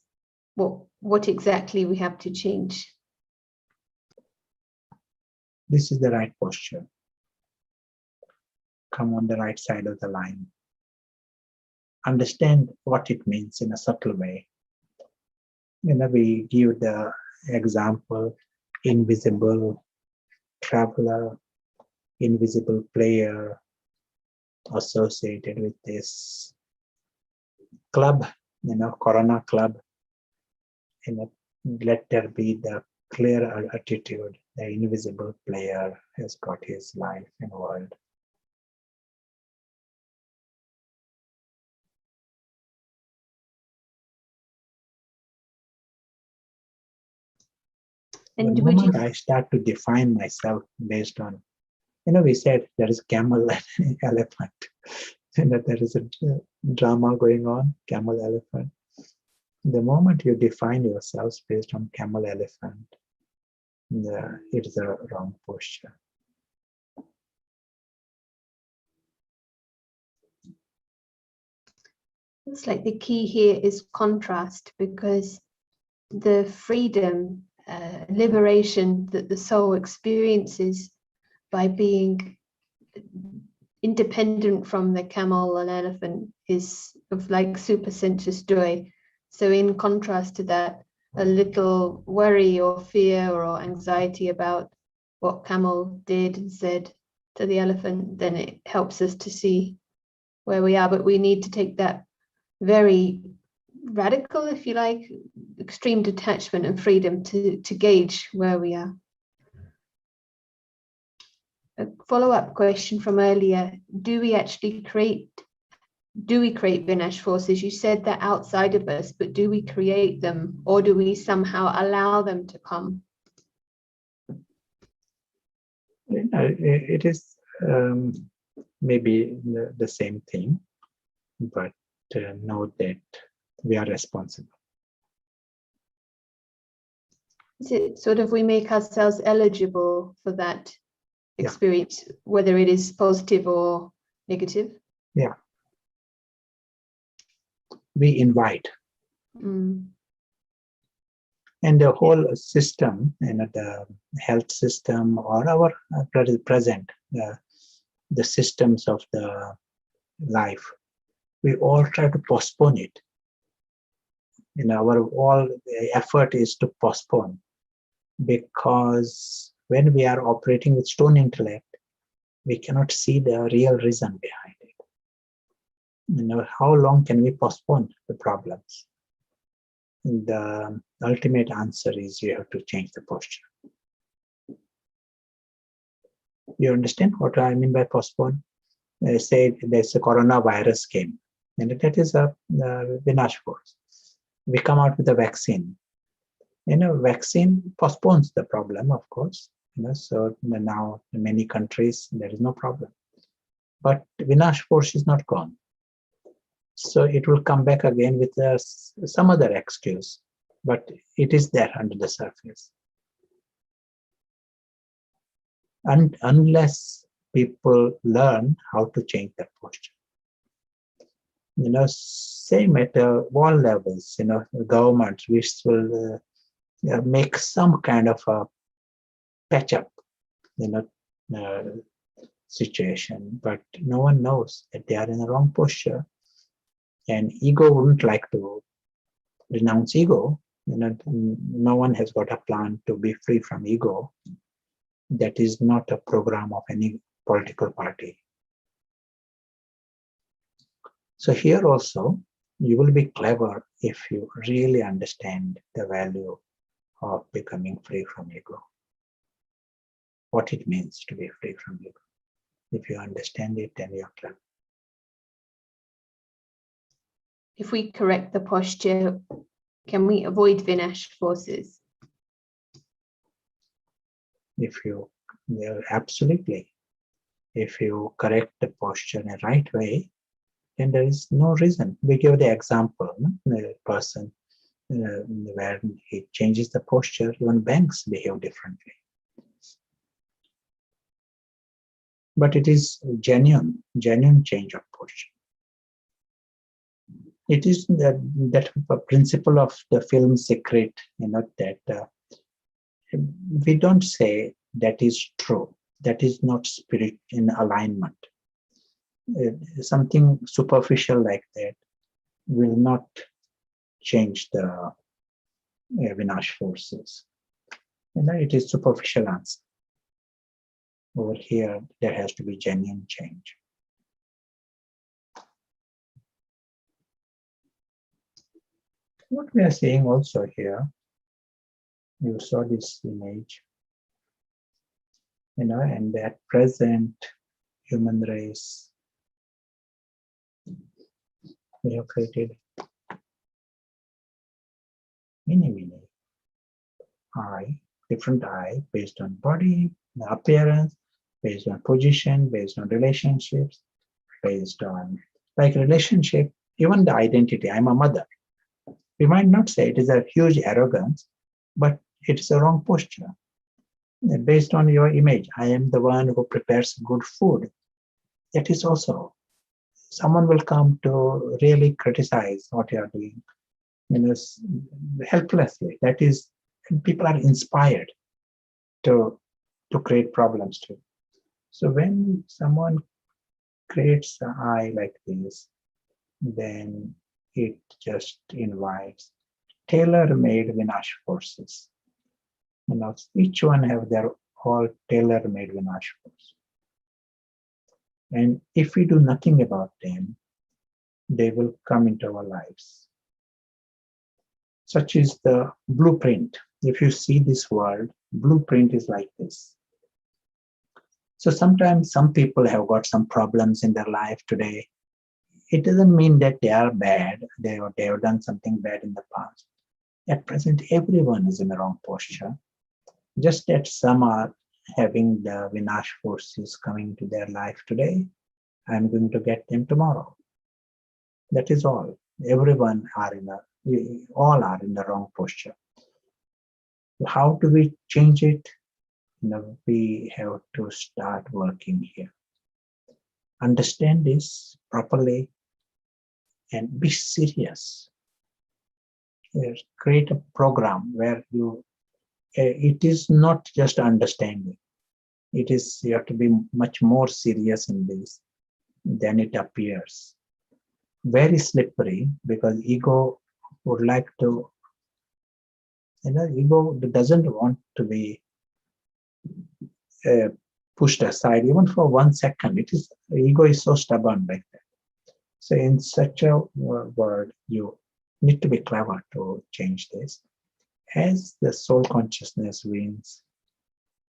What exactly we have to change? This is the right posture. Come on the right side of the line. Understand what it means in a subtle way. We give the example, invisible traveler, invisible player associated with this club, Corona club. Let there be the clear attitude. The invisible player has got his life in the world. And the moment I start to define myself based on, we said there is camel and elephant, and that there is a drama going on, camel, elephant. The moment you define yourselves based on camel, elephant, it is a wrong posture. It's like the key here is contrast, because the freedom, liberation that the soul experiences by being independent from the camel and elephant is of like super sensuous joy. So in contrast to that, a little worry or fear or anxiety about what camel did and said to the elephant, then it helps us to see where we are. But we need to take that very radical, if you like, extreme detachment and freedom to gauge where we are. A follow-up question from earlier: do we create Vinash forces? You said they're outside of us, but do we create them, or do we somehow allow them to come? It is maybe the same thing, but know that we are responsible. Is it sort of we make ourselves eligible for that experience, whether it is positive or negative? Yeah. We invite. Mm. And the whole system, the health system or our present, the systems of the life, we all try to postpone it. Our all effort is to postpone, because when we are operating with stone intellect, we cannot see the real reason behind it. How long can we postpone the problems? And the ultimate answer is you have to change the posture. You understand what I mean by postpone? Say there's a coronavirus came, and that is a Vinash force. We come out with a vaccine. Vaccine postpones the problem, of course. So now in many countries there is no problem. But Vinash force is not gone. So it will come back again with some other excuse, but it is there under the surface. And unless people learn how to change their posture. Same at all levels, governments, which will make some kind of a patch up, situation, but no one knows that they are in the wrong posture. And ego wouldn't like to renounce ego. No one has got a plan to be free from ego. That is not a program of any political party. So here also, you will be clever if you really understand the value of becoming free from ego. What it means to be free from ego. If you understand it, then you're clever. If we correct the posture, can we avoid Vinash forces? Absolutely. If you correct the posture in the right way, then there is no reason. We give the example, the person where he changes the posture, even banks behave differently. But it is genuine change of posture. It is that principle of the film Secret, that we don't say that is true. That is not spirit in alignment. Something superficial like that will not change the Vinash forces. It is superficial answer. Over here, there has to be genuine change. What we are seeing also here, you saw this image, and at present human race, we have created many different eye based on body, appearance, based on position, based on relationships, based on relationship, even the identity. I'm a mother. We might not say it is a huge arrogance, but it is a wrong posture. Based on your image, I am the one who prepares good food. That is also, someone will come to really criticize what you are doing, helplessly. That is, people are inspired to create problems too. So when someone creates an eye like this, then it just invites tailor-made Vinash forces. Each one have their all tailor-made Vinash force. And if we do nothing about them, they will come into our lives. Such is the blueprint. If you see this world, blueprint is like this. So sometimes some people have got some problems in their life today. It doesn't mean that they are bad. They have done something bad in the past. At present, everyone is in the wrong posture. Just that some are having the Vinash forces coming to their life today. I'm going to get them tomorrow. That is all. Everyone all are in the wrong posture. How do we change it? We have to start working here. Understand this properly and be serious. Create a program where it is not just understanding. You have to be much more serious in this than it appears. Very slippery, because ego would like to, ego doesn't want to be pushed aside even for 1 second. Ego is so stubborn like that. So in such a world, you need to be clever to change this. As the soul consciousness wins,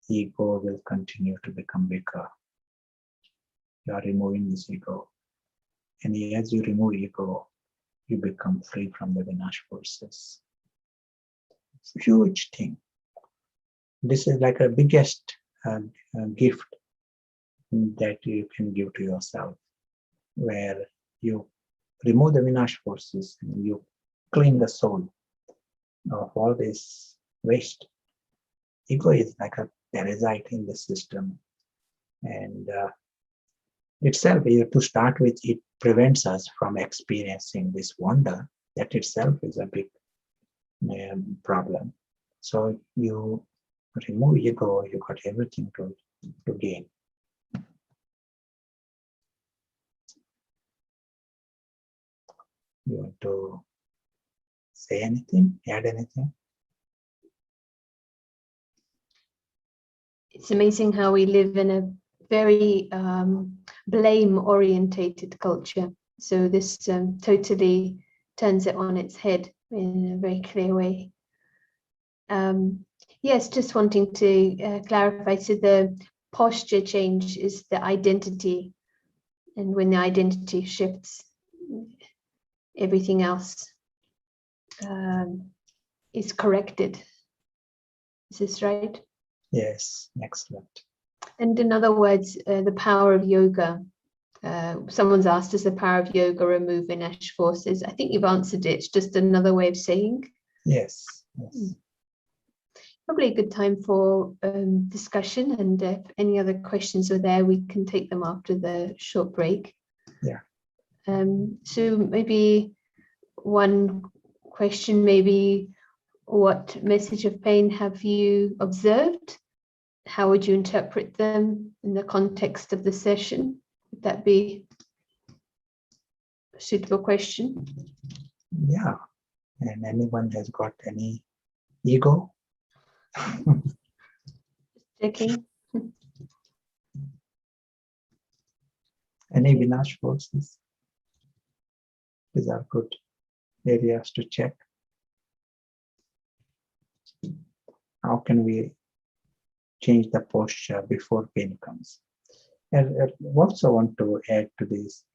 ego will continue to become bigger. You are removing this ego. And as you remove ego, you become free from the Vinash forces. It's a huge thing. This is like the biggest gift that you can give to yourself, where you remove the Vinash forces and you clean the soul of all this waste. Ego is like a parasite in the system, and itself, to start with, it prevents us from experiencing this wonder. That itself is a big problem. So you remove ego, you got everything to gain. You want to say anything, add anything? It's amazing how we live in a very blame-orientated culture. So this totally turns it on its head in a very clear way. Yes, just wanting to clarify. So the posture change is the identity. And when the identity shifts, everything else is corrected. Is this right? Yes, excellent. And in other words, the power of yoga. Someone's asked, does the power of yoga remove Vinash forces? I think you've answered it. It's just another way of saying. Yes. Probably a good time for discussion. And if any other questions are there, we can take them after the short break. Yeah. So maybe one question maybe, what message of pain have you observed? How would you interpret them in the context of the session? Would that be a suitable question? Yeah. And anyone has got any ego? Checking. Any Vinash forces? These are good areas to check. How can we change the posture before pain comes? And I also want to add to this.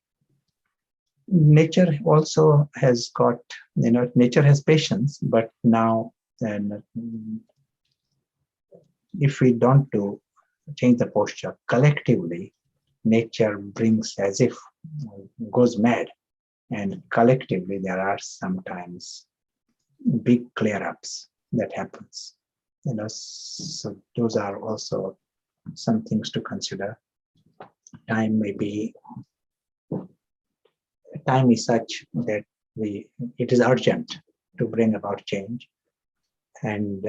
Nature also has got, nature has patience, but now, and if we don't change the posture collectively, nature brings as if goes mad, and collectively there are sometimes big clear-ups that happens. So those are also some things to consider. Time is such that it is urgent to bring about change, and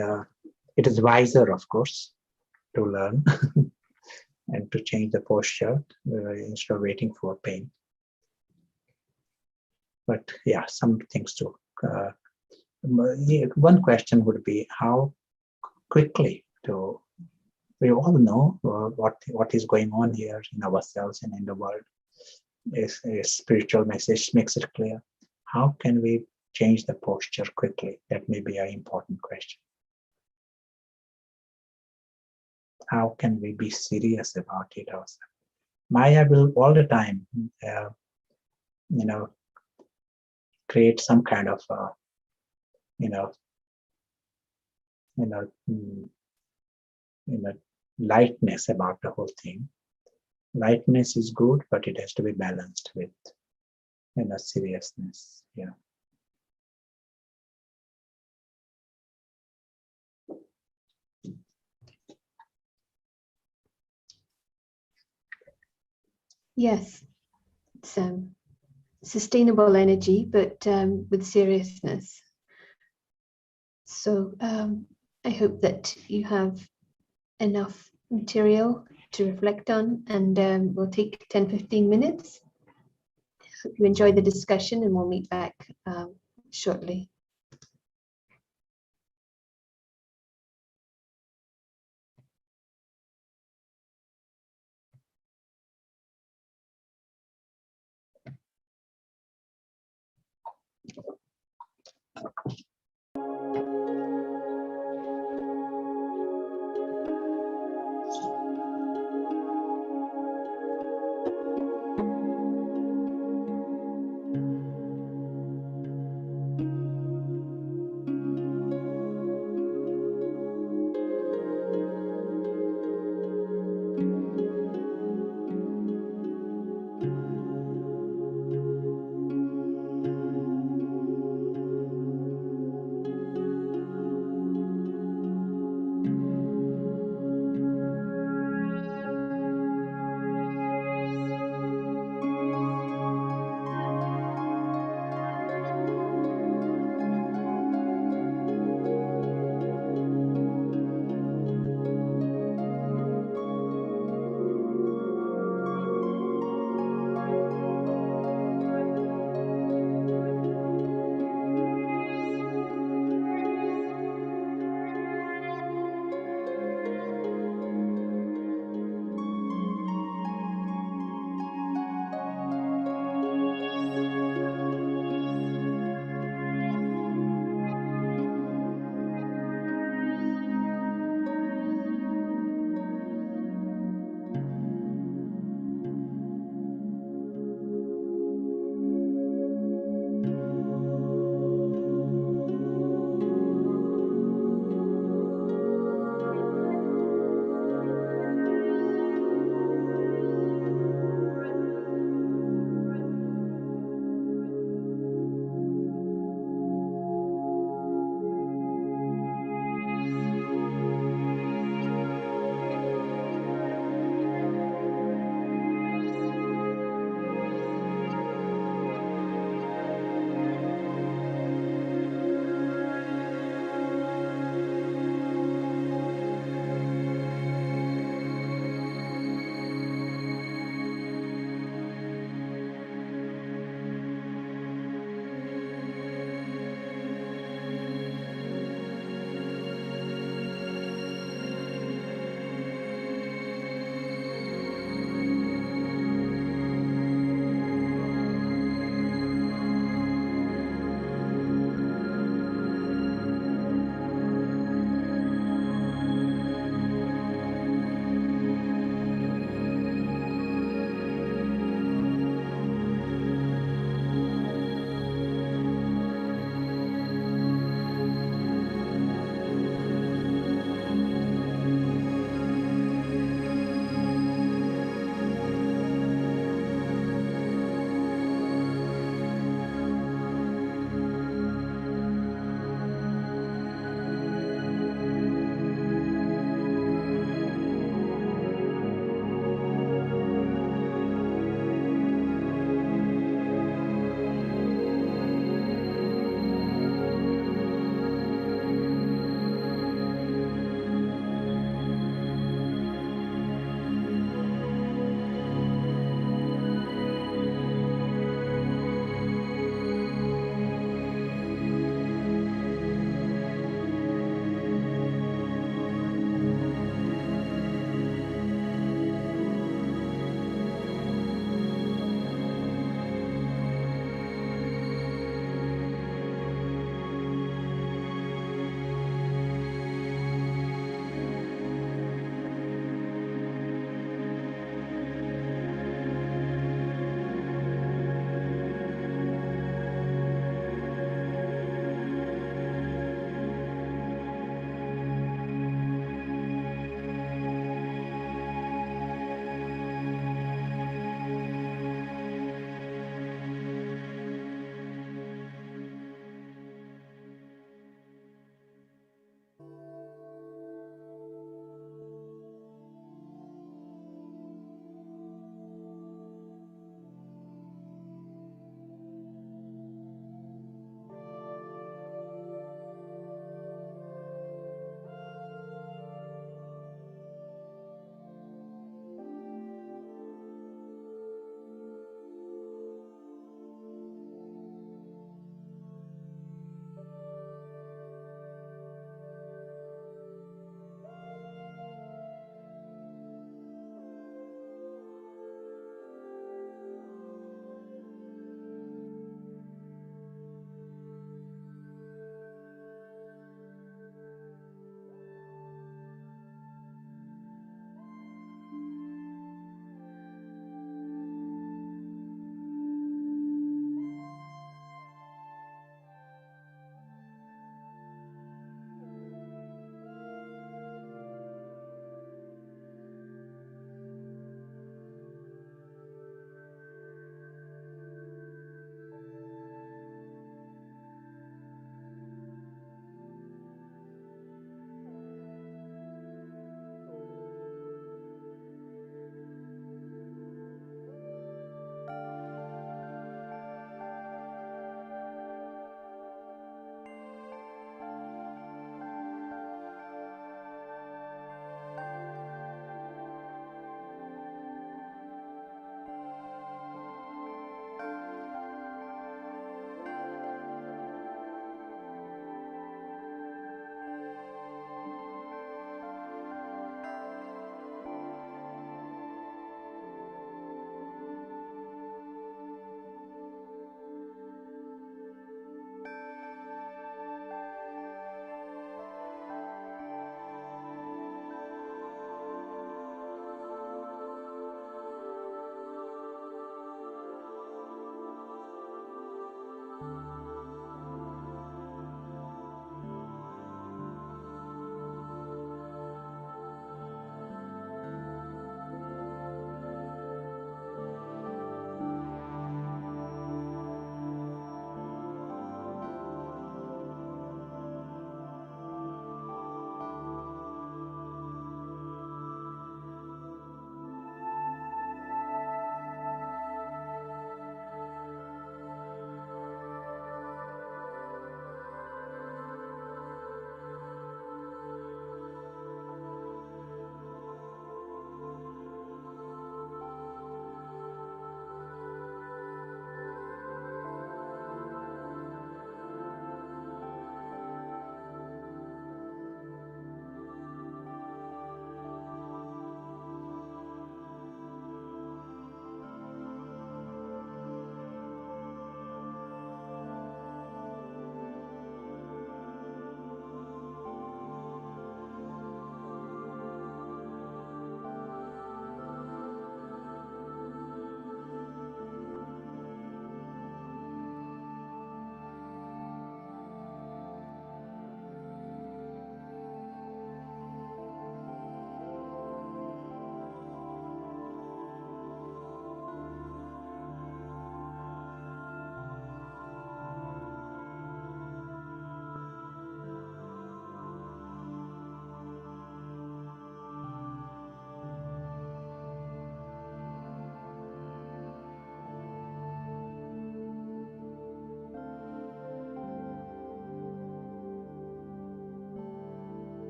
it is wiser, of course, to learn and to change the posture instead of waiting for pain. But yeah, some things to. One question would be how quickly to. We all know what is going on here in ourselves and in the world. A spiritual message makes it clear. How can we change the posture quickly? That may be an important question. How can we be serious about it ourselves? Maya will all the time, create some kind of, lightness about the whole thing. Lightness is good, but it has to be balanced with, seriousness. Yeah. Yes, it's sustainable energy, but with seriousness. So I hope that you have enough material to reflect on, and we'll take 10-15 minutes. Hope you enjoy the discussion, and we'll meet back shortly.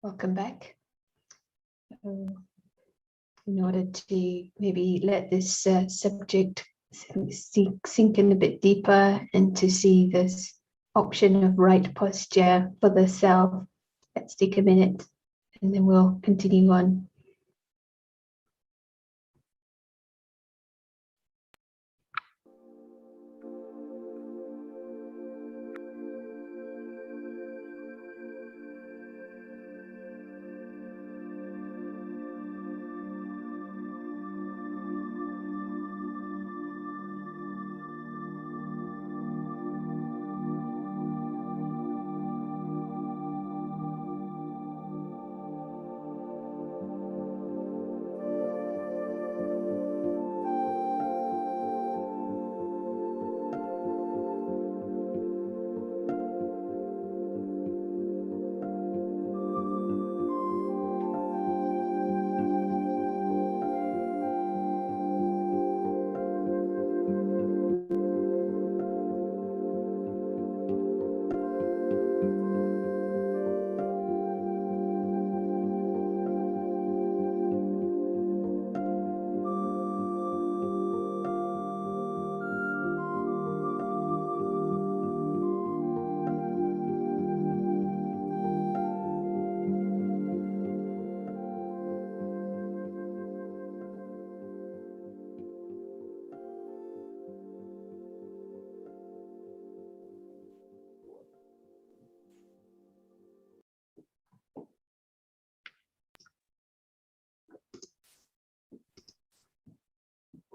Welcome back. In order to maybe let this subject sink in a bit deeper and to see this option of right posture for the self, let's take a minute and then we'll continue on.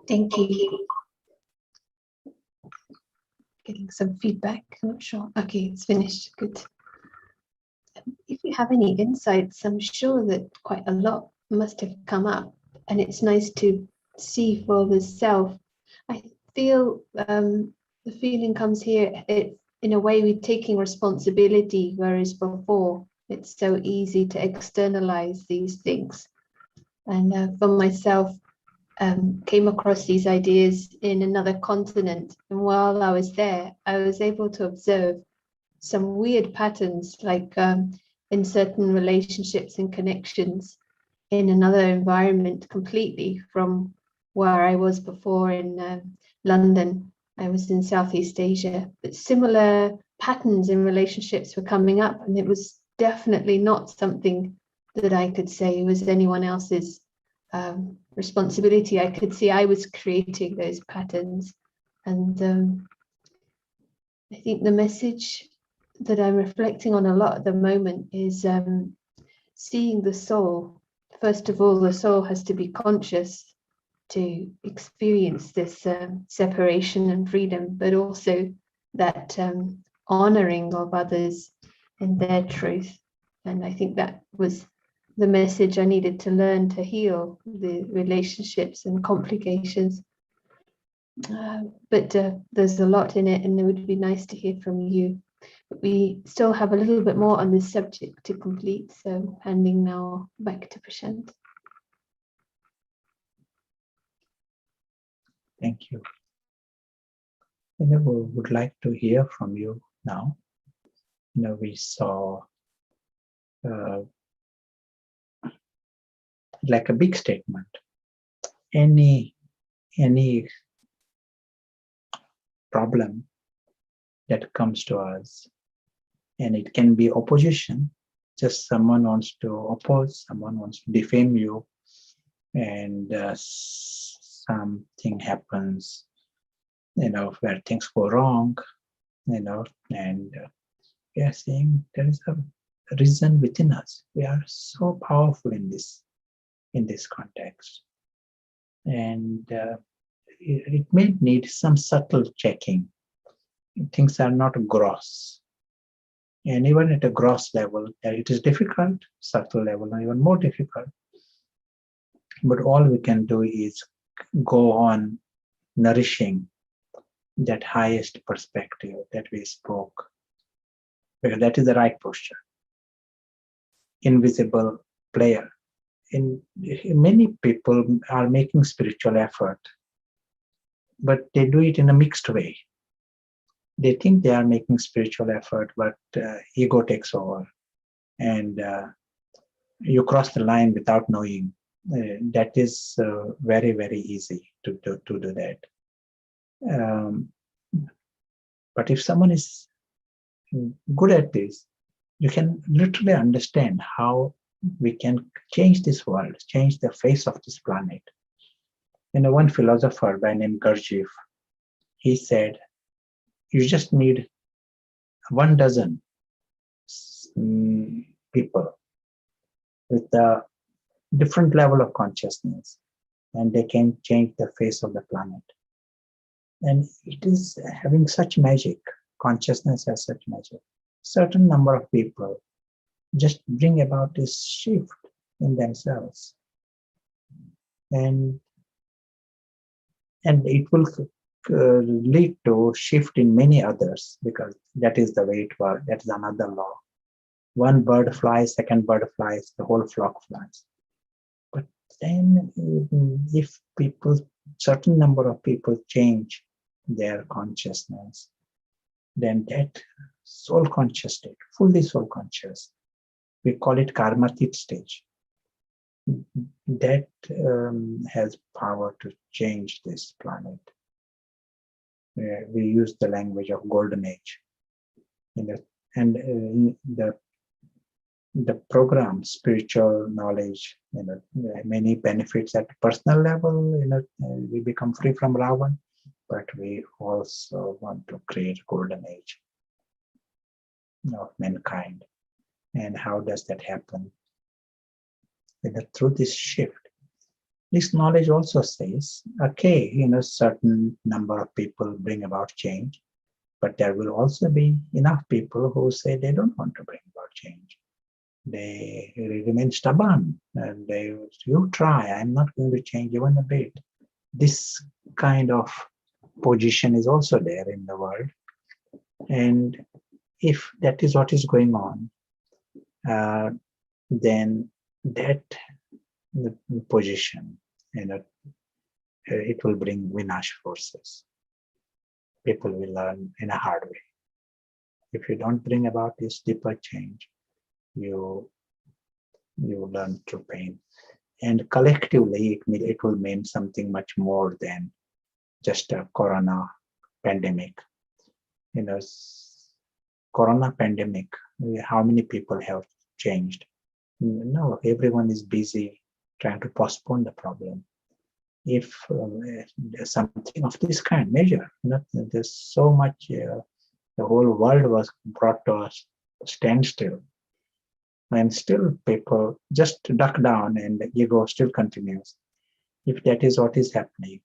Thank you. Getting some feedback, I'm not sure. Okay, it's finished, good. If you have any insights, I'm sure that quite a lot must have come up, and it's nice to see for the self. I feel the feeling comes here, it, in a way we're taking responsibility, whereas before it's so easy to externalize these things. And for myself, came across these ideas in another continent. And while I was there, I was able to observe some weird patterns, like in certain relationships and connections in another environment completely from where I was before in London. I was in Southeast Asia, but similar patterns in relationships were coming up, and it was definitely not something that I could say was anyone else's responsibility. I could see I was creating those patterns, and I think the message that I'm reflecting on a lot at the moment is seeing the soul. First of all, the soul has to be conscious to experience this separation and freedom, but also that honoring of others and their truth. And I think that was the message I needed to learn to heal the relationships and complications. But there's a lot in it, and it would be nice to hear from you. But we still have a little bit more on this subject to complete, so handing now back to Prashant. Thank you. We would like to hear from you now. We saw like a big statement. Any problem that comes to us, and it can be opposition, just someone wants to oppose, someone wants to defame you, and something happens, where things go wrong, and we are seeing there is a reason within us. We are so powerful in this context, and it may need some subtle checking. Things are not gross, and even at a gross level, it is difficult. Subtle level, even more difficult. But all we can do is go on nourishing that highest perspective that we spoke, because that is the right posture. Invisible player. Many people are making spiritual effort, but they do it in a mixed way. They think they are making spiritual effort, but ego takes over, and you cross the line without knowing. That is very, very easy to do that. But if someone is good at this, you can literally understand how we can change this world, change the face of this planet. One philosopher by name Gurdjieff, he said, you just need 12 people with a different level of consciousness, and they can change the face of the planet. And it is having such magic. Consciousness has such magic. Certain number of people just bring about this shift in themselves, and it will lead to shift in many others, because that is the way it works. That is another law. One bird flies, second bird flies, the whole flock flies. But then if certain number of people change their consciousness, then that soul conscious state, fully soul conscious, we call it karmatit stage, that has power to change this planet. We use the language of golden age, and the program, spiritual knowledge, many benefits at personal level. We become free from Ravan, but we also want to create golden age of mankind. And how does that happen? Through this shift. This knowledge also says, okay, certain number of people bring about change, but there will also be enough people who say they don't want to bring about change. They remain stubborn, and you try, I'm not going to change even a bit. This kind of position is also there in the world. And if that is what is going on, then that position, it will bring Vinash forces. People will learn in a hard way. If you don't bring about this deeper change, you learn through pain. And collectively, it will mean something much more than just a corona pandemic. Corona pandemic, how many people have changed? No, everyone is busy trying to postpone the problem. If something of this kind, major, there's so much, the whole world was brought to a standstill, and still people just duck down and the ego still continues. If that is what is happening,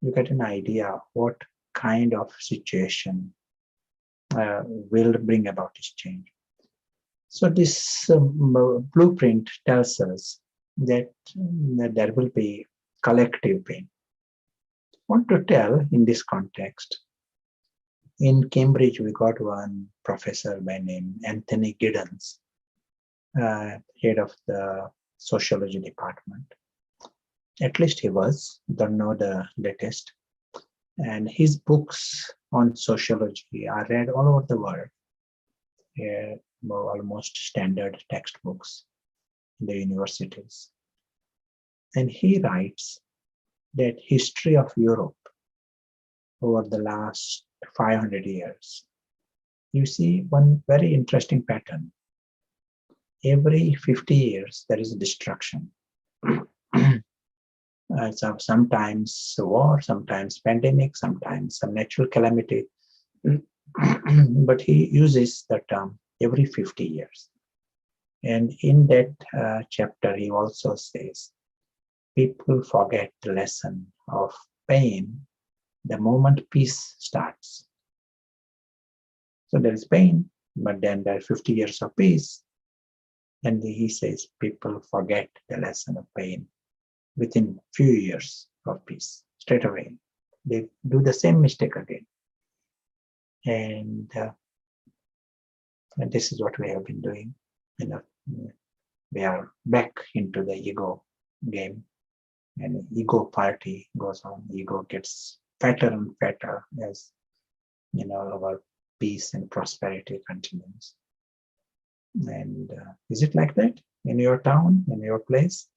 you get an idea what kind of situation will bring about this change. So this blueprint tells us that there will be collective pain. I want to tell in this context, in Cambridge, we got one professor by name Anthony Giddens, head of the sociology department. At least he was, don't know the latest. And his books on sociology are read all over the world. Almost standard textbooks in the universities. And he writes that history of Europe over the last 500 years, you see one very interesting pattern. Every 50 years, there is a destruction. So sometimes war, sometimes pandemic, sometimes some natural calamity. But he uses the term every 50 years. And in that chapter, he also says, people forget the lesson of pain the moment peace starts. So there is pain, but then there are 50 years of peace. And he says people forget the lesson of pain within few years of peace, straight away. They do the same mistake again. And this is what we have been doing. We are back into the ego game, and ego party goes on. Ego gets fatter and fatter as our peace and prosperity continues. And is it like that in your town, in your place?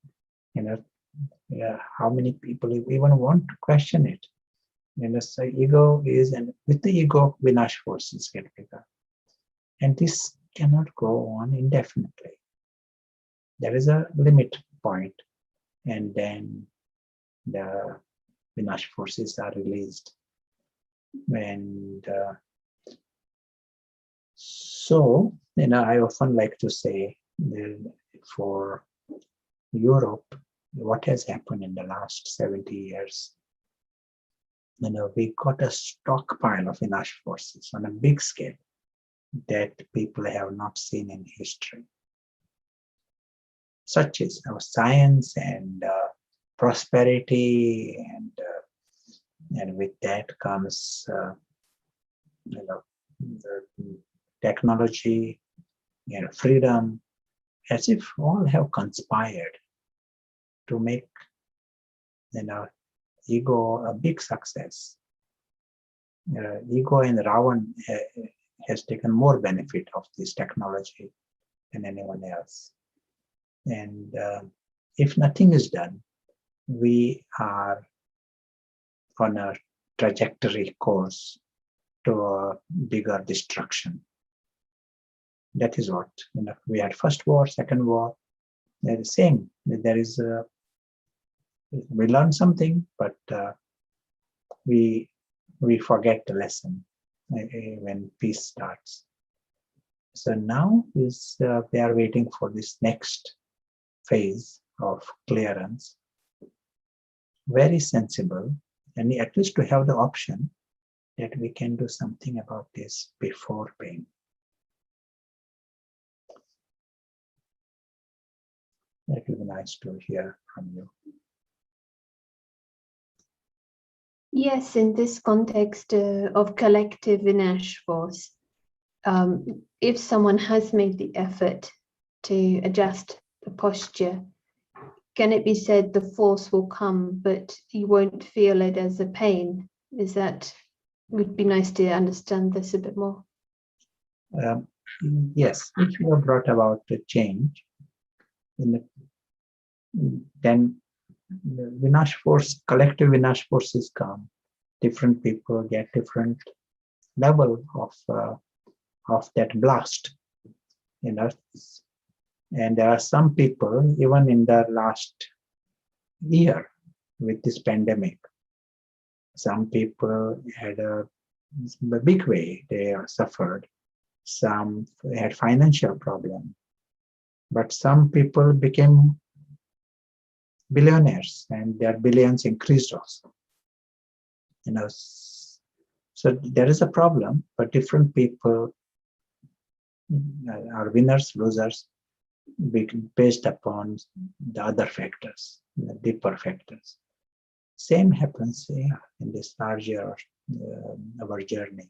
How many people even want to question it? So ego is, and with the ego, Vinash forces get bigger. And this cannot go on indefinitely. There is a limit point, and then the Vinash forces are released. And so, I often like to say for Europe, what has happened in the last 70 years, we got a stockpile of Vinash forces on a big scale that people have not seen in history. Such is our science and prosperity, and with that comes the technology, freedom, as if all have conspired to make ego a big success. Ego and Ravan has taken more benefit of this technology than anyone else. And if nothing is done, we are on a trajectory course to a bigger destruction. That is what, we had first war, second war, they're the same. There is we learn something, but we forget the lesson when peace starts. So now is they are waiting for this next phase of clearance. Very sensible, and at least to have the option that we can do something about this before pain. That would be nice to hear from you. Yes, in this context of collective Vinash force, if someone has made the effort to adjust the posture, can it be said the force will come, but you won't feel it as a pain? Is that, would be nice to understand this a bit more. Yes, if you have brought about the change, then Vinash force, collective Vinash forces come. Different people get different level of that blast, And there are some people, even in the last year with this pandemic, some people had a big way they suffered. Some had financial problem, but some people became billionaires and their billions increased also. So there is a problem, but different people are winners, losers, based upon the other factors, the deeper factors. Same happens in this larger our journey.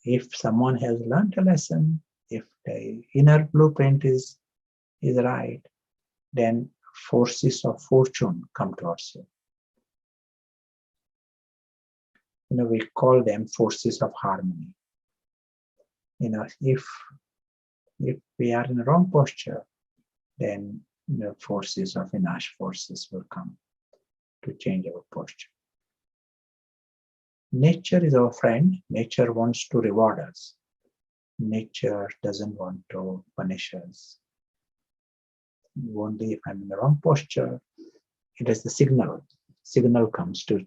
If someone has learned a lesson, if the inner blueprint is right, then forces of fortune come towards you. We call them forces of harmony. If we are in the wrong posture, then the forces of Vinash forces will come to change our posture. Nature is our friend. Nature wants to reward us. Nature doesn't want to punish us. Only if I'm in the wrong posture, it is the signal. Signal comes to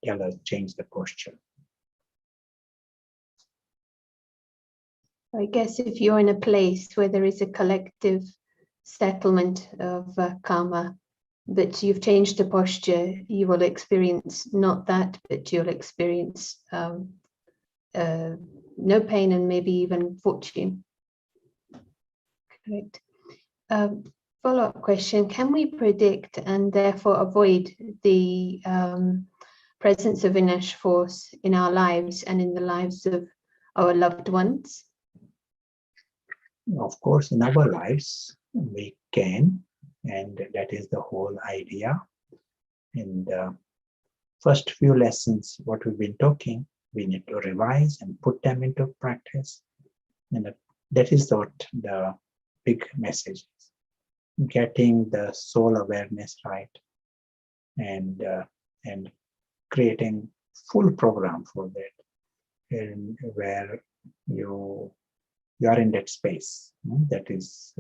tell us change the posture. I guess if you're in a place where there is a collective settlement of karma, but you've changed the posture, you will experience not that, but you'll experience no pain and maybe even fortune. Correct. Follow-up question, can we predict and therefore avoid the presence of Vinash force in our lives and in the lives of our loved ones? Of course, in our lives, we can, and that is the whole idea. In the first few lessons, what we've been talking, we need to revise and put them into practice. And That is what the big message is. Getting the soul awareness right, and creating full program for that, and where you are in that space. That is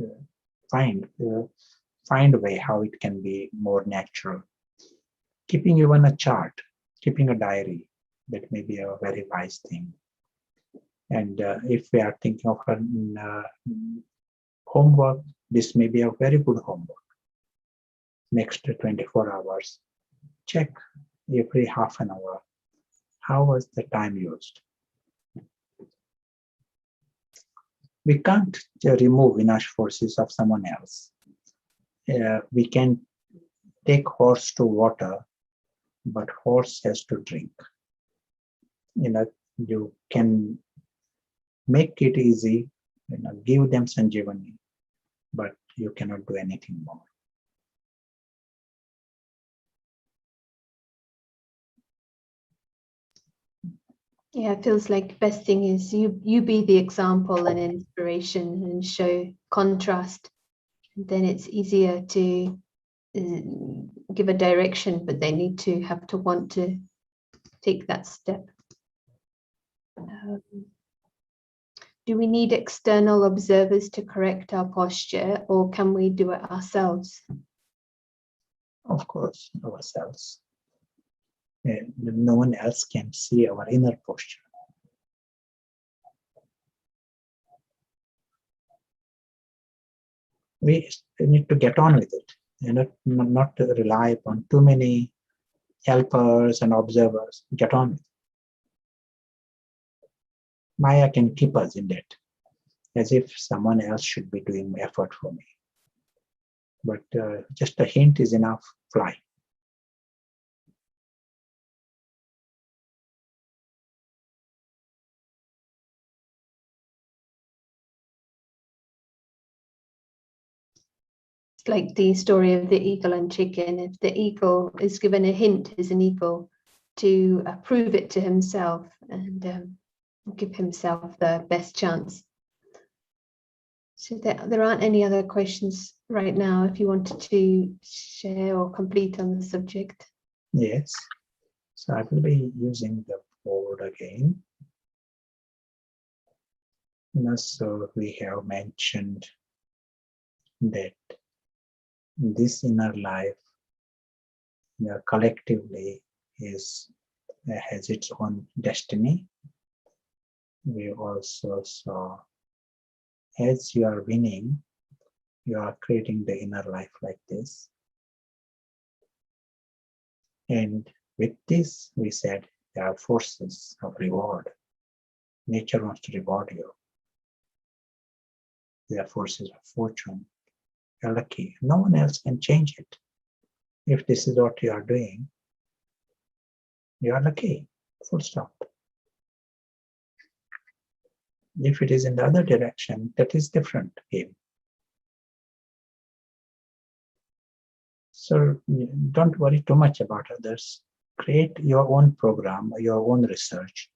find a way how it can be more natural. Keeping even a chart, keeping a diary, that may be a very wise thing. And if we are thinking of homework, this may be a very good homework. Next 24 hours, check every half an hour. How was the time used? We can't remove inner forces of someone else. We can take horse to water, but horse has to drink. You can make it easy, give them Sanjeevani, but you cannot do anything more. Yeah, it feels like best thing is you be the example and inspiration and show contrast. And then it's easier to give a direction, but they need to have to want to take that step. Do we need external observers to correct our posture, or can we do it ourselves? Of course, ourselves. No one else can see our inner posture. We need to get on with it, and not to rely upon too many helpers and observers. Get on with it. Maya can keep us in that, as if someone else should be doing effort for me. But just a hint is enough. Fly. It's like the story of the eagle and chicken. If the eagle is given a hint as an eagle to prove it to himself and give himself the best chance. So there aren't any other questions right now if you wanted to share or complete on the subject. Yes. So I will be using the board again. So we have mentioned that this inner life collectively has its own destiny. We also saw, as you are winning, you are creating the inner life like this. And with this, we said there are forces of reward. Nature wants to reward you. There are forces of fortune. You're lucky. No one else can change it. If this is what you are doing, you are lucky. Full stop. If it is in the other direction, that is different game. So don't worry too much about others. Create your own program, your own research.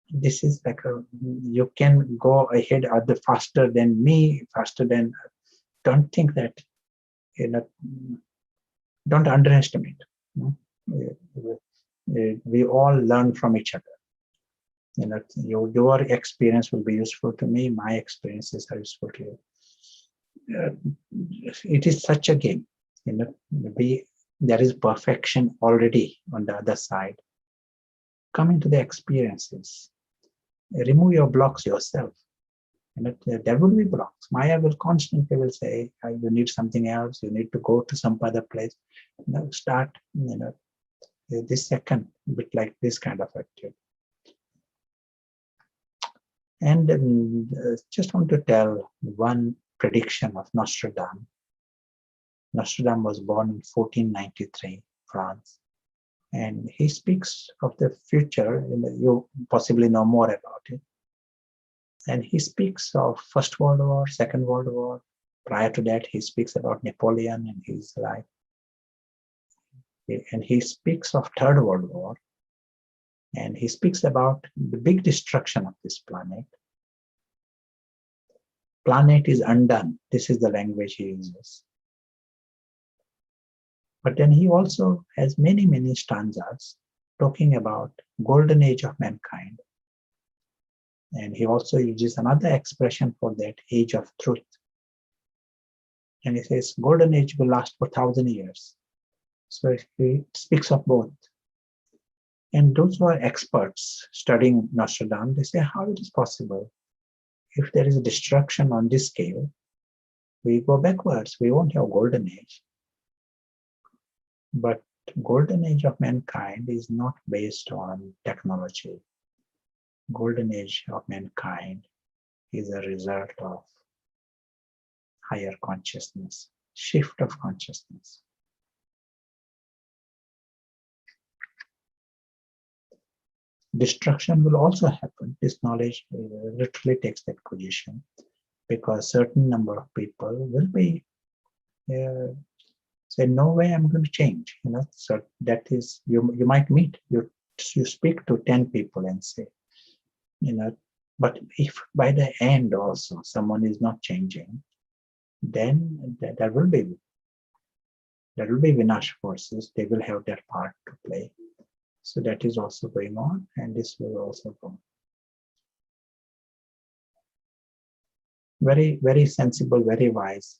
This is like you can go ahead faster than me, faster than. Don't think that. Don't underestimate. We all learn from each other. Your experience will be useful to me. My experiences are useful to you. It is such a game. There is perfection already on the other side. Come into the experiences. Remove your blocks yourself. There will be blocks. Maya will constantly will say, you need something else. You need to go to some other place. Start. This second bit like this kind of attitude. And just want to tell one prediction of Nostradamus. Nostradamus was born in 1493, France. And he speaks of the future. You possibly know more about it. And he speaks of First World War, Second World War. Prior to that, he speaks about Napoleon and his life. And he speaks of Third World War. And he speaks about the big destruction of this planet. planet is undone. This is the language he uses. But then he also has many, many stanzas talking about golden age of mankind. And he also uses another expression for that, age of truth. And he says, golden age will last for 1,000 years. So he speaks of both. And those who are experts studying Nostradamus, they say, how it is possible? If there is a destruction on this scale, we go backwards. We won't have golden age. But golden age of mankind is not based on technology. Golden age of mankind is a result of higher consciousness, shift of consciousness. Destruction will also happen. This knowledge literally takes that position, because certain number of people will be say, no way I'm going to change. So that is, you might meet, you speak to 10 people and say, but if by the end also someone is not changing, then there will be Vinash forces. They will have their part to play. So that is also going on, and this will also go. Very, very sensible, very wise.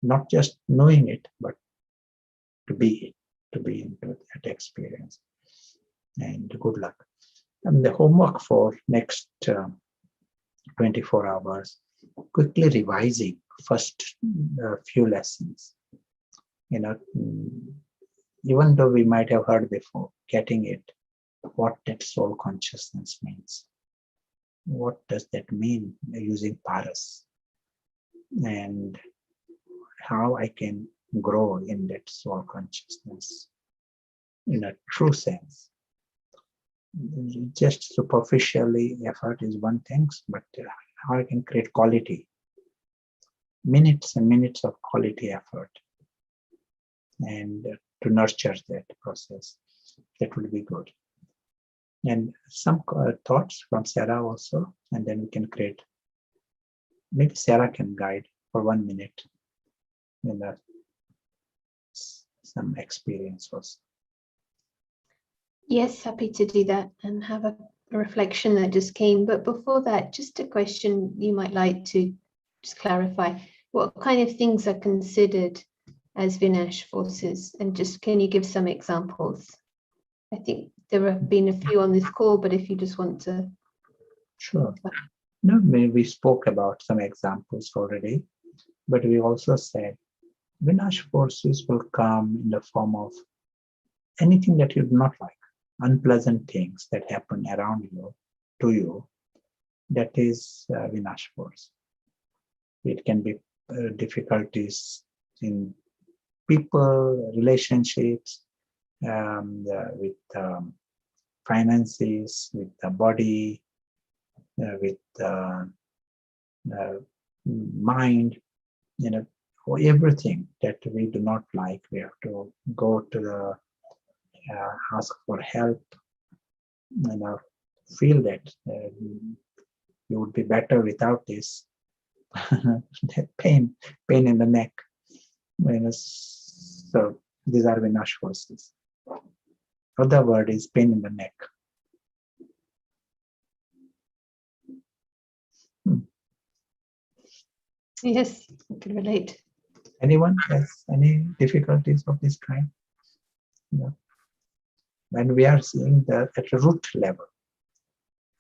Not just knowing it, but to be into that experience. And good luck. And the homework for next 24 hours, quickly revising first few lessons. Even though we might have heard before, getting it, what that soul consciousness means. What does that mean using paras? And how I can grow in that soul consciousness in a true sense. Just superficially effort is one thing, but how I can create quality. Minutes and minutes of quality effort. And to nurture that process, that will be good. And some thoughts from Sarah also, and then we can create, maybe Sarah can guide for 1 minute, some experience also. Yes, happy to do that and have a reflection that just came. But before that, just a question you might like to just clarify. What kind of things are considered as Vinash forces? And just can you give some examples? I think there have been a few on this call, but if you just want to. Sure. No, we spoke about some examples already, but we also said Vinash forces will come in the form of anything that you do not like, unpleasant things that happen around you, to you. That is Vinash force. It can be difficulties in people, relationships, with finances, with the body, with mind, everything that we do not like. We have to go to the ask for help, feel that you would be better without this. That pain in the neck. So these are Vinash forces. Other word is pain in the neck. Yes, I can relate. Anyone has any difficulties of this kind? No. When we are seeing that at a root level,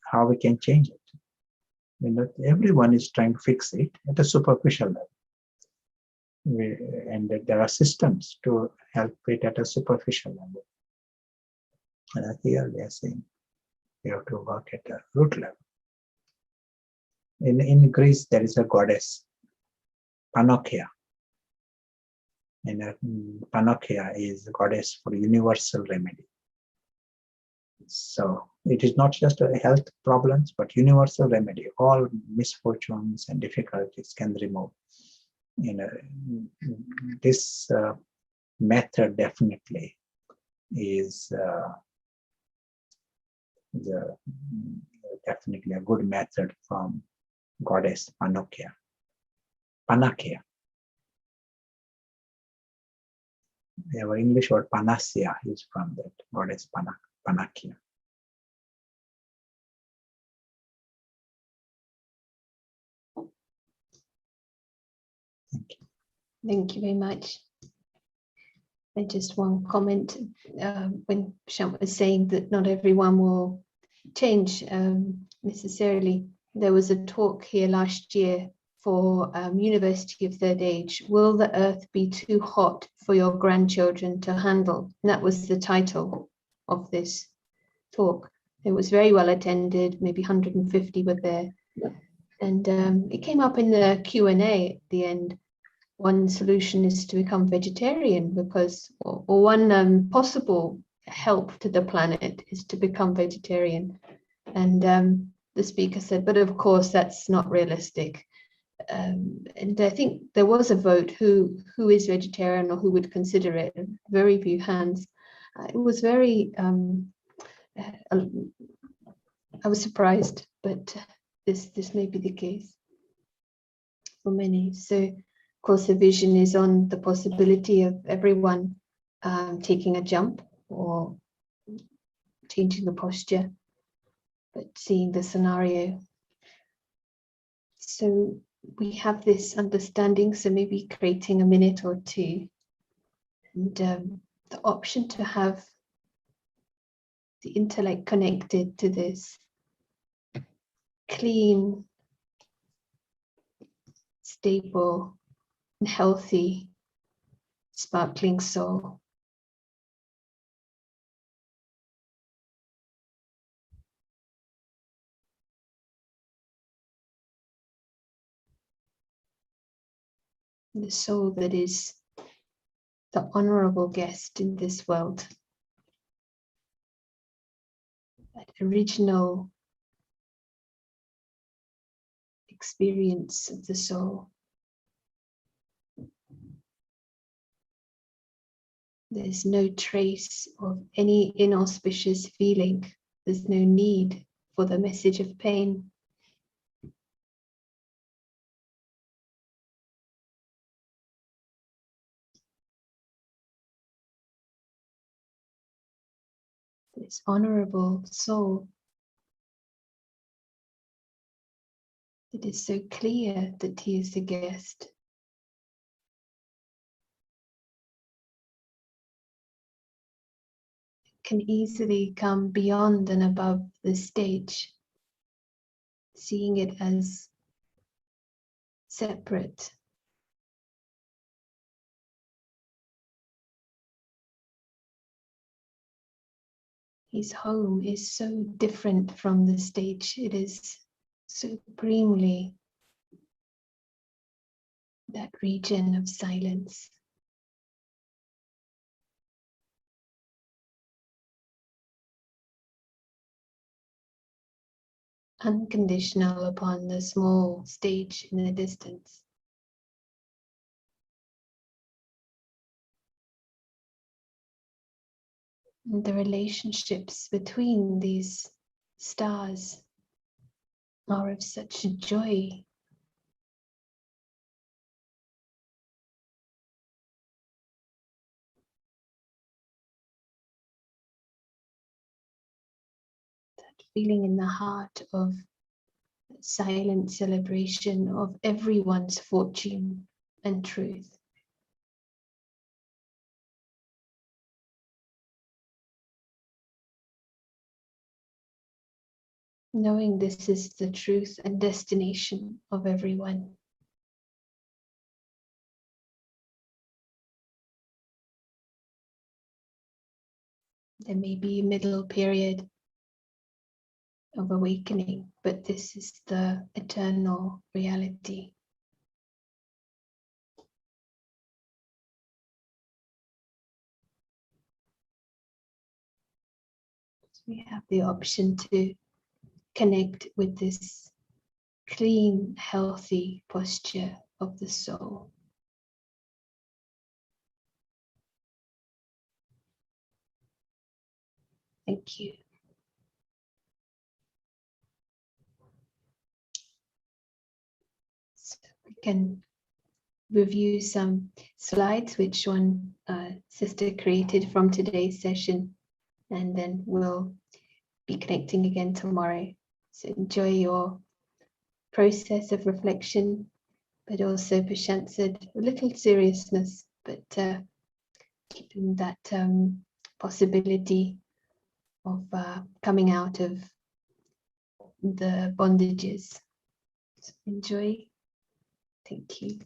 how we can change it. Everyone is trying to fix it at a superficial level. And there are systems to help it at a superficial level. And here we are saying we have to work at a root level. In Greece, there is a goddess, Panokia. And Panokia is a goddess for universal remedy. So it is not just a health problems, but universal remedy. All misfortunes and difficulties can remove. This method definitely is definitely a good method from goddess Panakya. Panakya. Our English word Panacea is from that goddess Panakya. Thank you. Thank you very much. And just one comment, when Shant was saying that not everyone will change necessarily. There was a talk here last year for University of Third Age. Will the earth be too hot for your grandchildren to handle? And that was the title of this talk. It was very well attended, maybe 150 were there. And it came up in the Q&A at the end. One solution is to become vegetarian because, or one possible help to the planet is to become vegetarian. And the speaker said, but of course that's not realistic. And I think there was a vote who is vegetarian or who would consider it. Very few hands. It was very, I was surprised, but this may be the case for many. So, of course, the vision is on the possibility of everyone taking a jump or changing the posture, but seeing the scenario. So we have this understanding, so maybe creating a minute or two, and the option to have the intellect connected to this clean, stable, and healthy, sparkling soul. The soul that is the honorable guest in this world. That original experience of the soul. There's no trace of any inauspicious feeling. There's no need for the message of pain. This honorable soul that is so clear that he is the guest. Can easily come beyond and above the stage, seeing it as separate. His home is so different from the stage. It is supremely that region of silence. Unconditional upon the small stage in the distance. And the relationships between these stars are of such joy. That feeling in the heart of silent celebration of everyone's fortune and truth. Knowing this is the truth and destination of everyone. There may be a middle period of awakening, but this is the eternal reality. So we have the option to connect with this clean, healthy posture of the soul. Thank you. can review some slides which one sister created from today's session, and then we'll be connecting again tomorrow. So enjoy your process of reflection, but also Prashant said a little seriousness, but keeping that possibility of coming out of the bondages. So enjoy. Thank you.